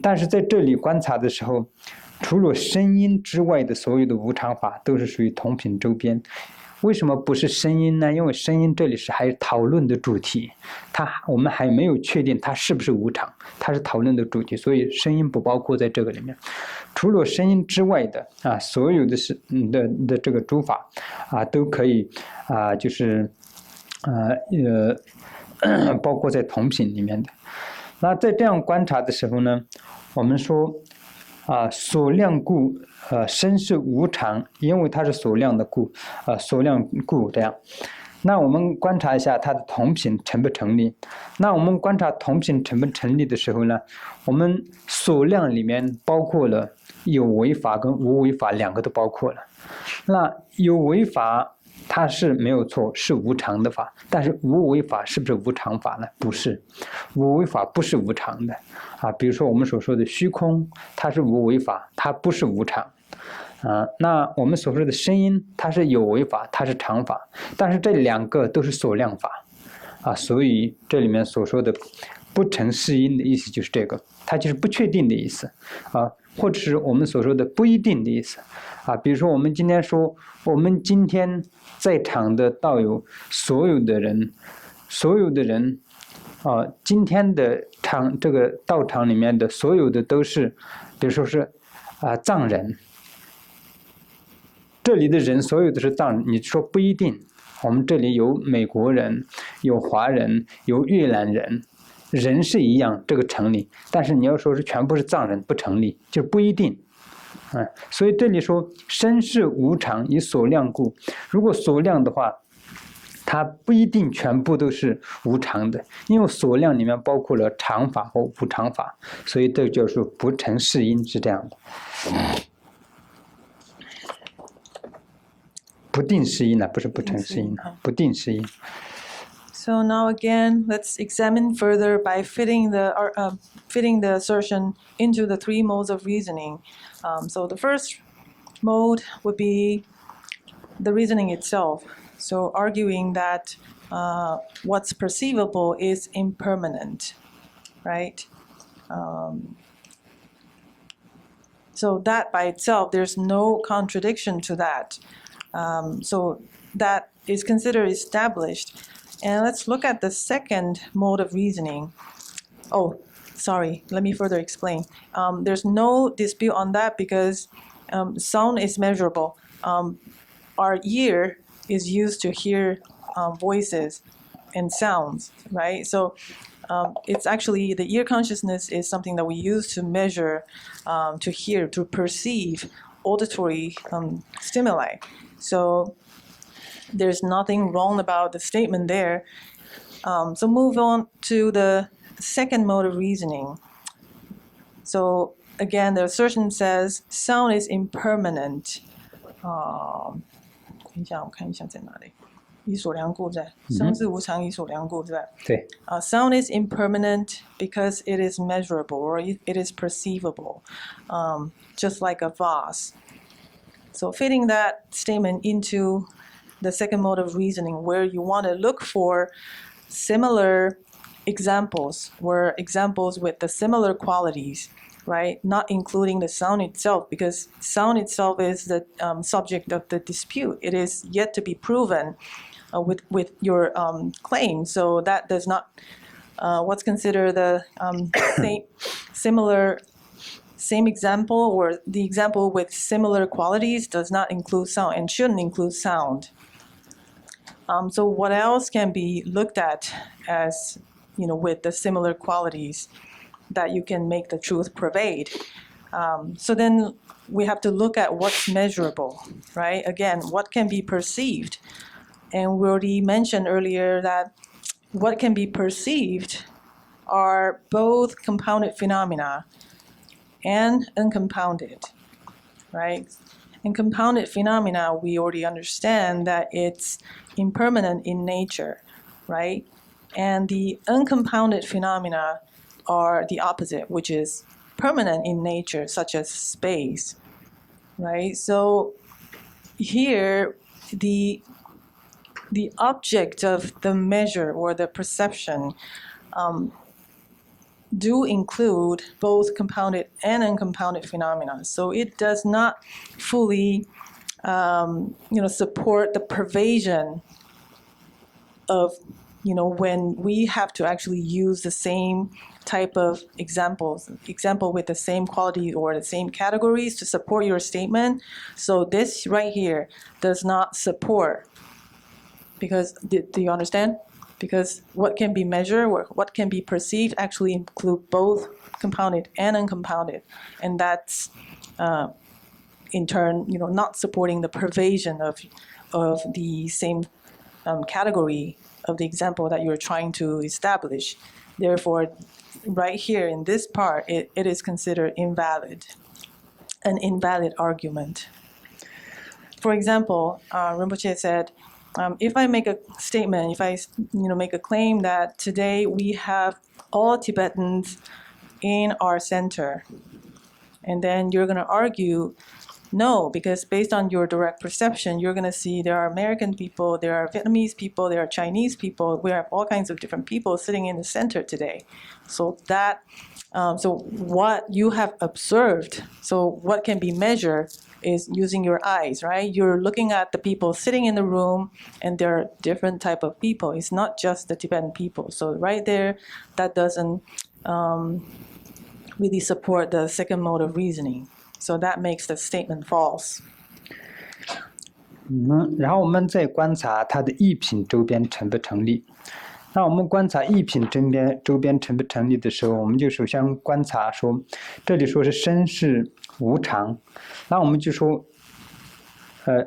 但是在这里观察的时候，除了声音之外的所有的无常法都是属于同品周边。为什么不是声音呢？因为声音这里是还讨论的主题，我们还没有确定它是不是无常，它是讨论的主题，所以声音不包括在这个里面。除了声音之外的所有的这个诸法都可以就是包括在同品里面的。那在这样观察的时候呢，我们说所量故身是无常，因为它是所量的故所量故这样。那我们观察一下它的同品成不成立。那我们观察同品成不成立的时候呢，我们所量里面包括了有为法跟无为法两个都包括了。那有为法它是没有错，是无常的法，但是无为法是不是无常法呢？不是，无为法不是无常的比如说我们所说的虚空，它是无为法，它不是无常那我们所说的声音，它是有为法，它是常法，但是这两个都是所量法所以这里面所说的不成是因的意思就是这个，它就是不确定的意思或者是我们所说的不一定的意思比如说我们今天说，我们今天在场的道友，所有的人今天的这个道场里面的所有的都是，比如说是藏人，这里的人所有的是藏人，你说不一定，我们这里有美国人，有华人，有越南人，人是一样，这个成立，但是你要说是全部是藏人不成立，就不一定所以这里说身是无常，以所量故，如果所量的话，它不一定全部都是无常的，因为所量里面包括了常法和无常法，所以这就是不成是因，是这样的。不定是因不是不成是因不定是因。So now again, let's examine further by fitting the assertion into the three modes of reasoning. So the first mode would be the reasoning itself. So arguing that what's perceivable is impermanent, right? So that by itself, there's no contradiction to that. So that is considered established. And let's look at the second mode of reasoning. Oh, sorry, let me further explain. There's no dispute on that because sound is measurable. Our ear is used to hear voices and sounds, right? So it's actually the ear consciousness is something that we use to measure, to hear, to perceive auditory stimuli. So there's nothing wrong about the statement there. So move on to the second mode of reasoning. So again, the assertion says sound is impermanent. 等一下，我看一下在哪里。依所量故在，声是无常，依所量故对吧？对。Sound is impermanent because it is measurable or it is perceivable, just like a vase. So fitting that statement into the second mode of reasoning, where you want to look for similar examples, where examples with the similar qualities, right? Not including the sound itself, because sound itself is the subject of the dispute. It is yet to be proven with your claim. So that does not, what's considered the same example, or the example with similar qualities does not include sound and shouldn't include sound. So what else can be looked at as, with the similar qualities that you can make the truth pervade? So then we have to look at what's measurable, right? Again, what can be perceived? And we already mentioned earlier that what can be perceived are both compounded phenomena and uncompounded, right? And compounded phenomena, we already understand that it's impermanent in nature, right? And the uncompounded phenomena are the opposite, which is permanent in nature, such as space, right? So here, the object of the measure or the perception do include both compounded and uncompounded phenomena. So it does not fully support the pervasion of, when we have to actually use the same type of example with the same quality or the same categories to support your statement. So this right here does not support, because, do you understand? Because what can be measured or what can be perceived actually include both compounded and uncompounded. And that's, in turn, not supporting the pervasion of the same category of the example that you're trying to establish. Therefore, right here in this part, it is considered invalid, an invalid argument. For example, Rinpoche said, if I make a statement, if I make a claim that today we have all Tibetans in our center, and then you're going to argue, no, because based on your direct perception, you're going to see there are American people, there are Vietnamese people, there are Chinese people. We have all kinds of different people sitting in the center today. So that, so what you have observed, so what can be measured is using your eyes, right? You're looking at the people sitting in the room, and there are different type of people. It's not just the Tibetan people. So right there, that doesn't really support the second mode of reasoning. So that makes the statement false. 然后我们再观察它的异品周边成不成立。那我们观察异品周边成不成立的时候，我们就首先观察说，这里说是身是无常，那我们就说，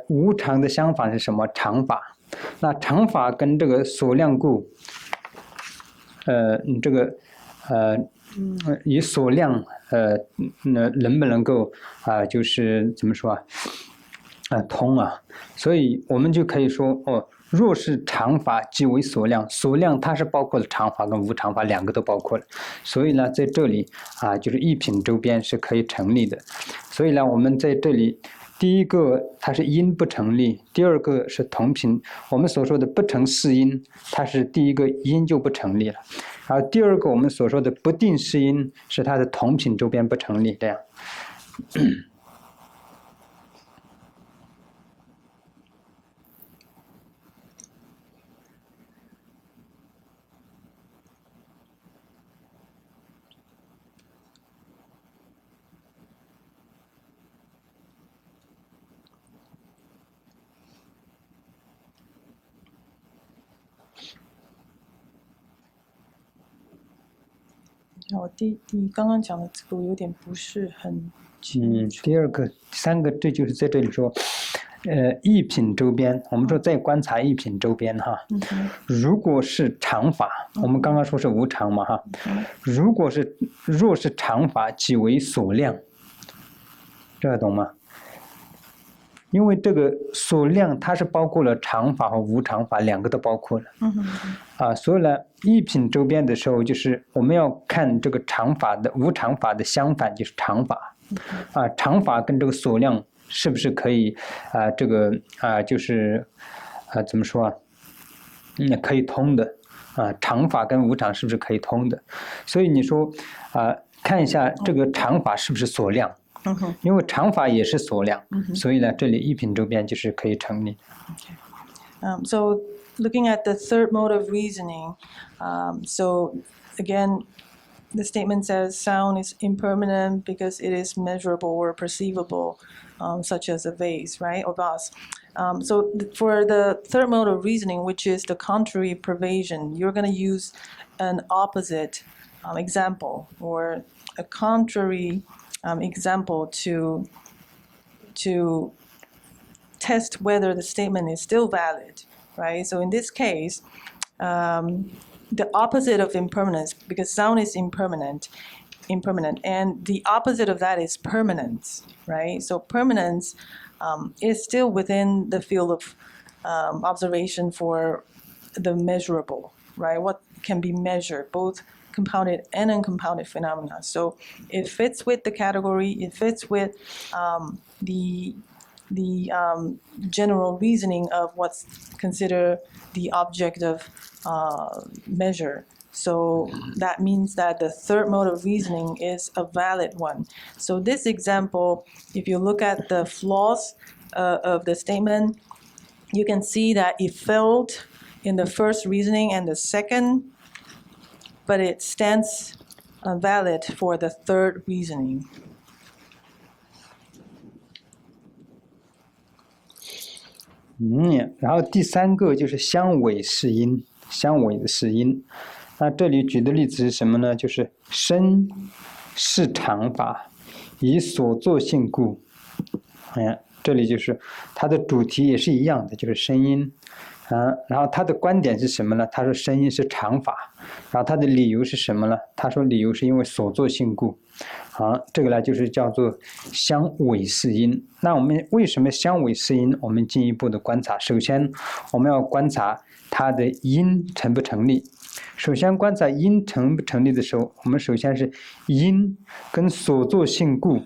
无常的相反是什么？常法。那常法跟这个所量故，以所量，能不能够就是怎么说通啊？所以我们就可以说，若是常法即为所量，所量它是包括了常法跟无常法两个都包括了，所以呢，在这里就是异品周边是可以成立的。所以呢，我们在这里，第一个它是因不成立，第二个是同品。我们所说的不成是因，它是第一个因就不成立了，然后第二个我们所说的不定是因，是它的同品周边不成立，这样。我刚刚讲的这个有点不是很清楚。第二个、第三个，这就是在这里说，异品周边，我们说再观察异品周边哈。如果是常法，我们刚刚说是无常嘛哈。若是常法，即为所量，这个懂吗？因为这个所量它是包括了常法和无常法两个都包括了。所以呢，异品周边的时候，就是我们要看这个常法的无常法的相反就是常法。常法跟这个所量是不是可以就是怎么说可以通的常法跟无常是不是可以通的？所以你说看一下这个常法是不是所量？因为常法也是所量，所以呢，这里异品周边就是可以成立。So looking at the third mode of reasoning, so again, the statement says sound is impermanent because it is measurable or perceivable, such as a vase, right, or vase. So for the third mode of reasoning, which is the contrary pervasion, you're going to use an opposite example or a contrary example to test whether the statement is still valid, right? So in this case, the opposite of impermanence, because sound is impermanent, and the opposite of that is permanence, right? So permanence is still within the field of observation for the measurable, right? What can be measured, both compounded and uncompounded phenomena. So it fits with the category, it fits with the general reasoning of what's considered the object of measure. So that means that the third mode of reasoning is a valid one. So this example, if you look at the flaws of the statement, you can see that it failed in the first reasoning and the second, but it stands valid for the third reasoning. 然后第三个就是相违是因，相违的是因。那这里举的例子是什么呢？就是身是常法，以所作性故。这里就是它的主题也是一样的，就是声音。然后他的观点是什么呢？他说声音是常法，然后他的理由是什么呢？他说理由是因为所作性故。这个呢就是叫做相违是因。那我们为什么相违是因？我们进一步的观察。首先我们要观察它的因成不成立。首先观察因成不成立的时候，我们首先是因跟所作性故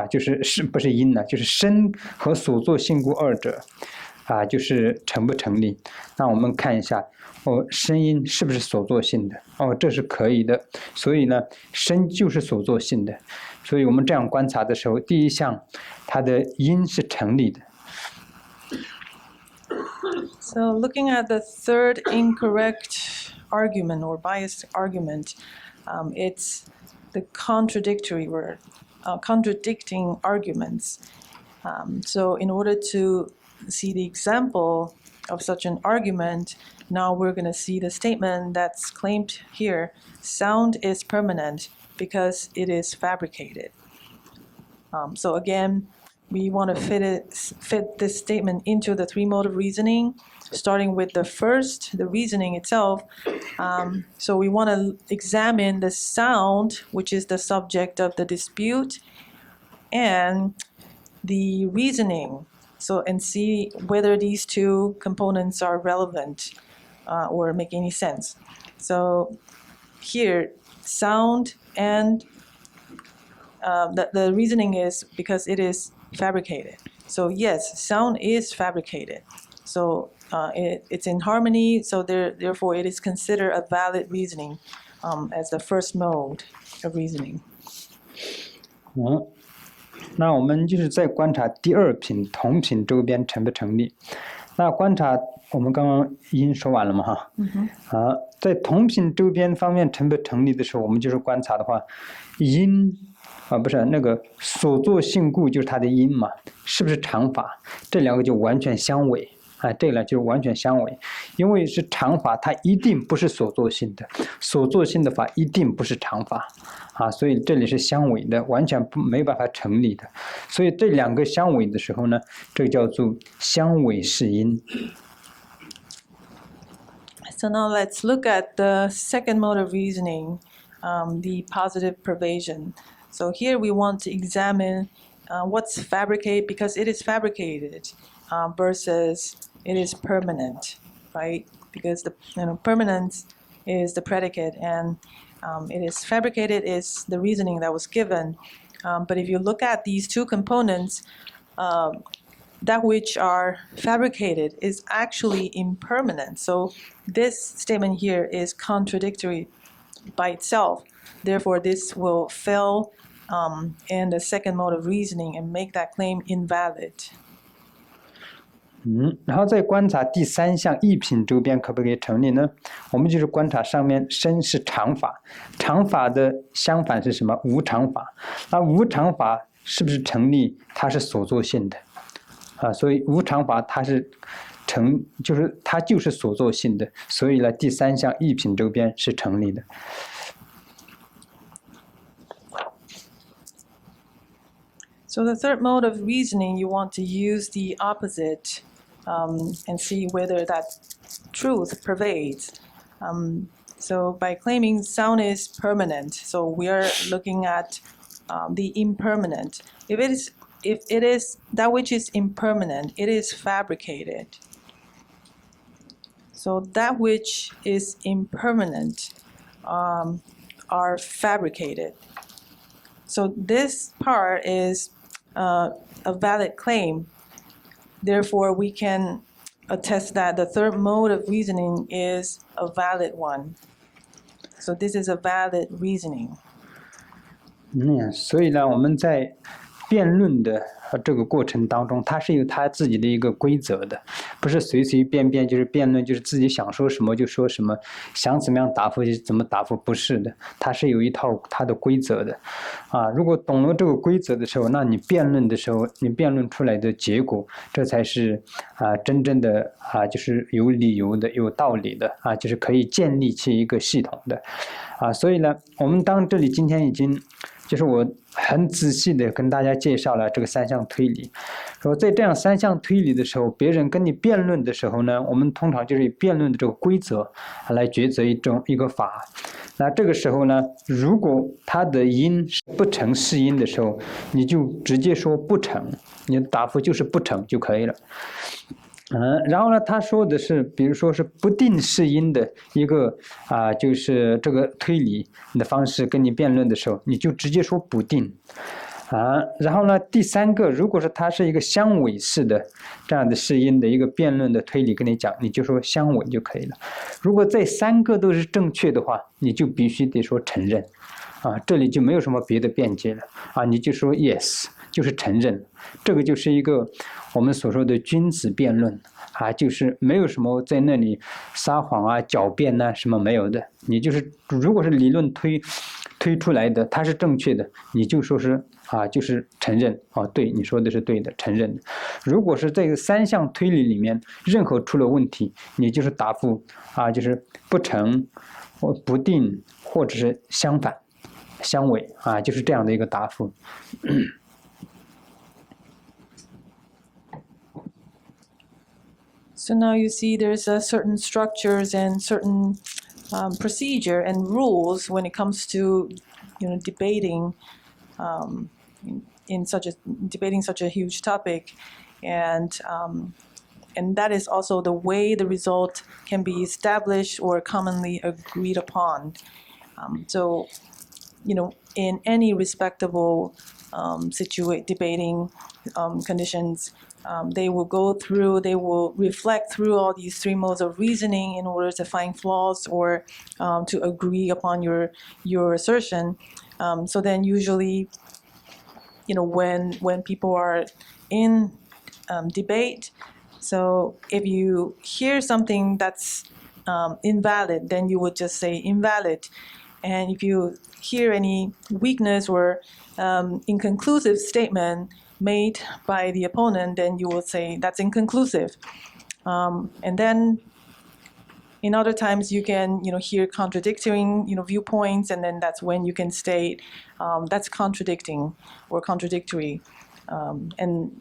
就是不是因呢？就是身和所作性故二者就是成不成立。那我们看一下声音是不是所作性的？这是可以的。所以呢，声就是所作性的。所以我们这样观察的时候，第一项它的因是成立的。So looking at the third incorrect argument or biased argument, it's the contradictory word, contradicting arguments. So in order to see the example of such an argument, now we're going to see the statement that's claimed here. Sound is permanent because it is fabricated. So again, we want to fit this statement into the three mode of reasoning, starting with the first, the reasoning itself. So we want to examine the sound, which is the subject of the dispute, and the reasoning. And see whether these two components are relevant or make any sense. So here, sound and the reasoning is because it is fabricated. So yes, sound is fabricated. So it's in harmony, so therefore it is considered a valid reasoning as the first mode of reasoning. 那我们就是在观察第二品同品周边成不成立。那观察我们刚刚因说完了嘛在同品周边方面成不成立的时候，我们就是观察的话，因不是那个所作性故就是它的因嘛，是不是常法？这两个就完全相违。这个就完全相违，因为是常法，它一定不是所作性的，所作性的法一定不是常法所以这里是相违的，完全没办法成立的。所以这两个相违的时候呢，这个叫做相违是因。So now let's look at the second mode of reasoning, the positive pervasion. So here we want to examine what's fabricated because it is fabricated versus it is permanent, right? Because the permanence is the predicate and it is fabricated is the reasoning that was given. But if you look at these two components, that which are fabricated is actually impermanent. So this statement here is contradictory by itself. Therefore, this will fail in the second mode of reasoning and make that claim invalid. 然后再观察第三项异品周边可不可以成立呢？我们就是观察上面身是常法，常法的相反是什么？无常法。那无常法是不是成立？它是所作性的所以无常法它是它就是所作性的，所以呢，第三项异品周边是成立的。So the third mode of reasoning, you want to use the opposite and see whether that truth pervades. So by claiming sound is permanent, so we are looking at the impermanent. If it is that which is impermanent, it is fabricated. So that which is impermanent are fabricated. So this part is a valid claim. Therefore, we can attest that the third mode of reasoning is a valid one. So this is a valid reasoning. 所以呢，我们在辩论的这个过程当中，它是有它自己的一个规则的，不是随随便便就是辩论，就是自己想说什么就说什么，想怎么样答复就怎么答复，不是的，它是有一套它的规则的，如果懂了这个规则的时候，那你辩论的时候，你辩论出来的结果，这才是真正的就是有理由的、有道理的就是可以建立起一个系统的所以呢，我们这里今天已经就是我很仔细的跟大家介绍了这个三项推理。说在这样三项推理的时候，别人跟你辩论的时候呢，我们通常就是以辩论的这个规则来抉择一个法。那这个时候呢，如果它的因不成是因的时候，你就直接说不成，你的答复就是不成就可以了。然后呢，他说的是，比如说是不定是因的一个就是这个推理的方式跟你辩论的时候，你就直接说不定。然后呢，第三个，如果是它是一个相违式的这样的是因的一个辩论的推理跟你讲，你就说相违就可以了。如果这三个都是正确的话，你就必须得说承认。这里就没有什么别的辩解了你就说 yes， 就是承认。这个就是一个我们所说的君子辩论就是没有什么在那里撒谎狡辩什么没有的。你就是如果是理论推出来的，它是正确的，你就说是就是承认对，你说的是对的，承认的。如果是这个三项推理里面任何出了问题，你就是答复就是不成或不定，或者是相反相违就是这样的一个答复。So now you see there's certain structures and certain procedure and rules when it comes to debating debating such a huge topic, and that is also the way the result can be established or commonly agreed upon. So in any respectable debating conditions, they will reflect through all these three modes of reasoning in order to find flaws or to agree upon your assertion. So then usually, when people are in debate, so if you hear something that's invalid, then you would just say invalid. And if you hear any weakness or inconclusive statement made by the opponent, then you will say that's inconclusive. And then in other times you can hear contradicting viewpoints, and then that's when you can state that's contradicting or contradictory. And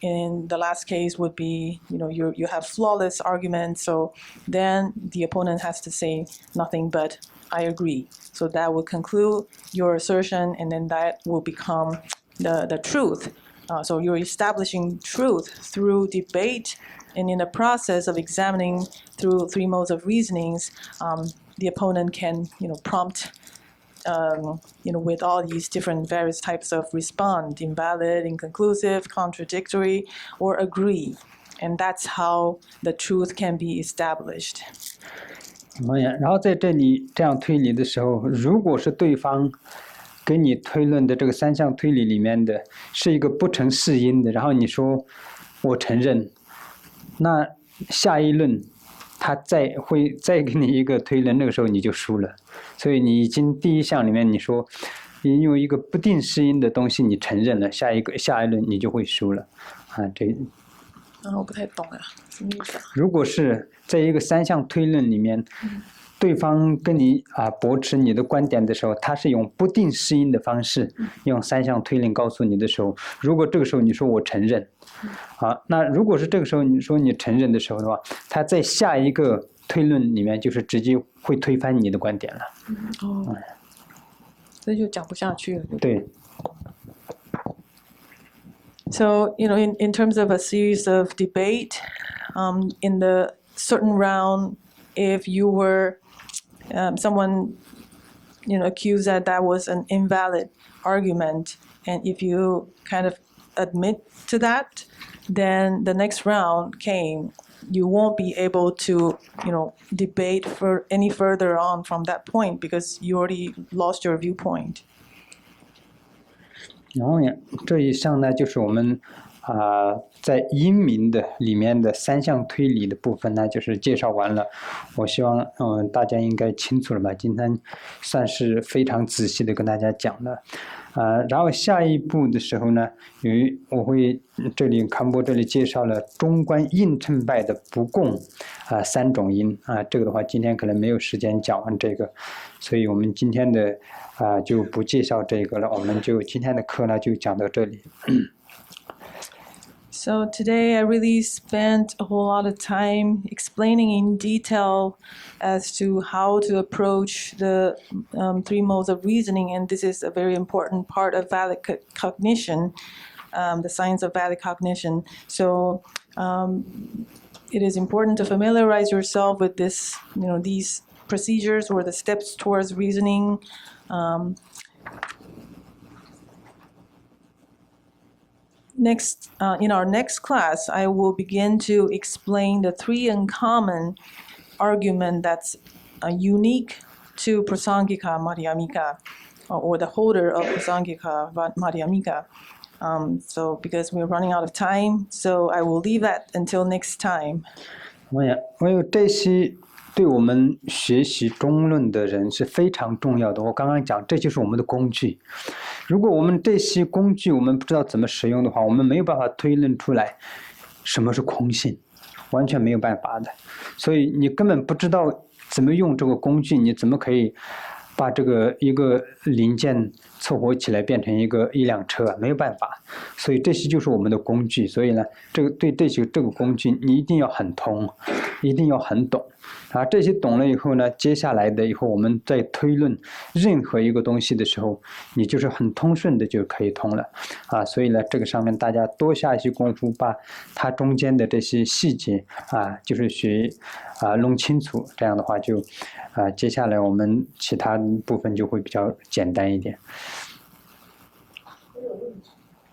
in the last case would be you have flawless arguments, so then the opponent has to say nothing but I agree. So that will conclude your assertion, and then that will become the truth. So you're establishing truth through debate, and in the process of examining through three modes of reasonings, the opponent can prompt with all these different various types of response: invalid, inconclusive, contradictory, or agree. And that's how the truth can be established. 然后在这里这样推理的时候，如果是对方跟你推论的这个三项推理里面的是一个不成是因的，然后你说我承认，那下一轮他会再给你一个推论，那个时候你就输了。所以你已经第一项里面你说因为一个不定是因的东西你承认了，下一轮你就会输了这我不太懂什么意思如果是在一个三项推论里面，对方跟你驳斥你的观点的时候，他是用不定是因的方式，用三项推论告诉你的时候，如果这个时候你说我承认，那如果是这个时候你说你承认的时候的话，他在下一个推论里面就是直接会推翻你的观点了。这就讲不下去了。对。So, in terms of a series of debate, in the certain round, if you were someone, accused that was an invalid argument, and if you kind of admit to that, then the next round came. You won't be able to, debate for any further on from that point because you already lost your viewpoint. 然后这一项呢，就是我们在因明的里面的三项推理的部分呢，就是介绍完了。我希望大家应该清楚了吧？今天算是非常仔细的跟大家讲了。然后下一步的时候呢，我会康波这里介绍了中观应称拜的不共三种因这个的话今天可能没有时间讲完这个，所以我们今天的就不介绍这个了，我们就今天的课呢就讲到这里。So today I really spent a whole lot of time explaining in detail as to how to approach the three modes of reasoning, and this is a very important part of valid cognition, the science of valid cognition. So it is important to familiarize yourself with this, these procedures or the steps towards reasoning. Next, in our next class, I will begin to explain the three uncommon argument that's unique to Prasangika Madhyamaka, or the holder of Prasangika Madhyamaka. So because we're running out of time, so I will leave that until next time. 我有这些对我们学习中论的人是非常重要的。我刚刚讲，这就是我们的工具。如果我们这些工具我们不知道怎么使用的话，我们没有办法推论出来什么是空性，完全没有办法的。所以你根本不知道怎么用这个工具，你怎么可以把这个一个零件凑合起来变成一辆车没有办法。所以这些就是我们的工具。所以呢，对这个工具你一定要很通，一定要很懂。这些懂了以后呢，接下来的以后我们在推论任何一个东西的时候，你就是很通顺的就可以通了所以呢，这个上面大家多下一些功夫，把它中间的这些细节就是弄清楚，这样的话就接下来我们其他部分就会比较简单一点。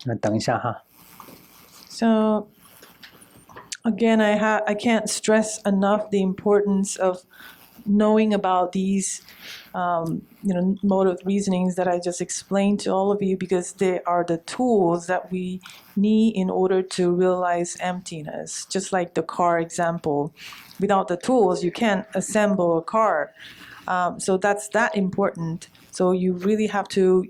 那等一下哈。So again, I can't stress enough the importance of knowing about these, mode of reasonings that I just explained to all of you, because they are the tools that we need in order to realize emptiness. Just like the car example, without the tools, you can't assemble a car. So that's that important. So you really have to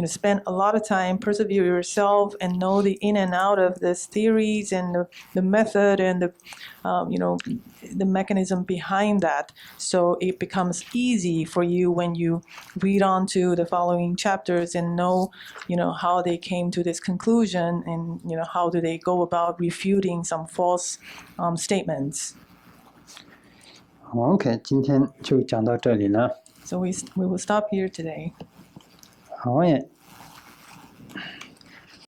spend a lot of time, persevere yourself, and know the in and out of these theories and the method and the mechanism behind that. So it becomes easy for you when you read on to the following chapters and know, how they came to this conclusion and, how do they go about refuting some false statements. OK, 今天就讲到这里了。So we will stop here today. 好耶。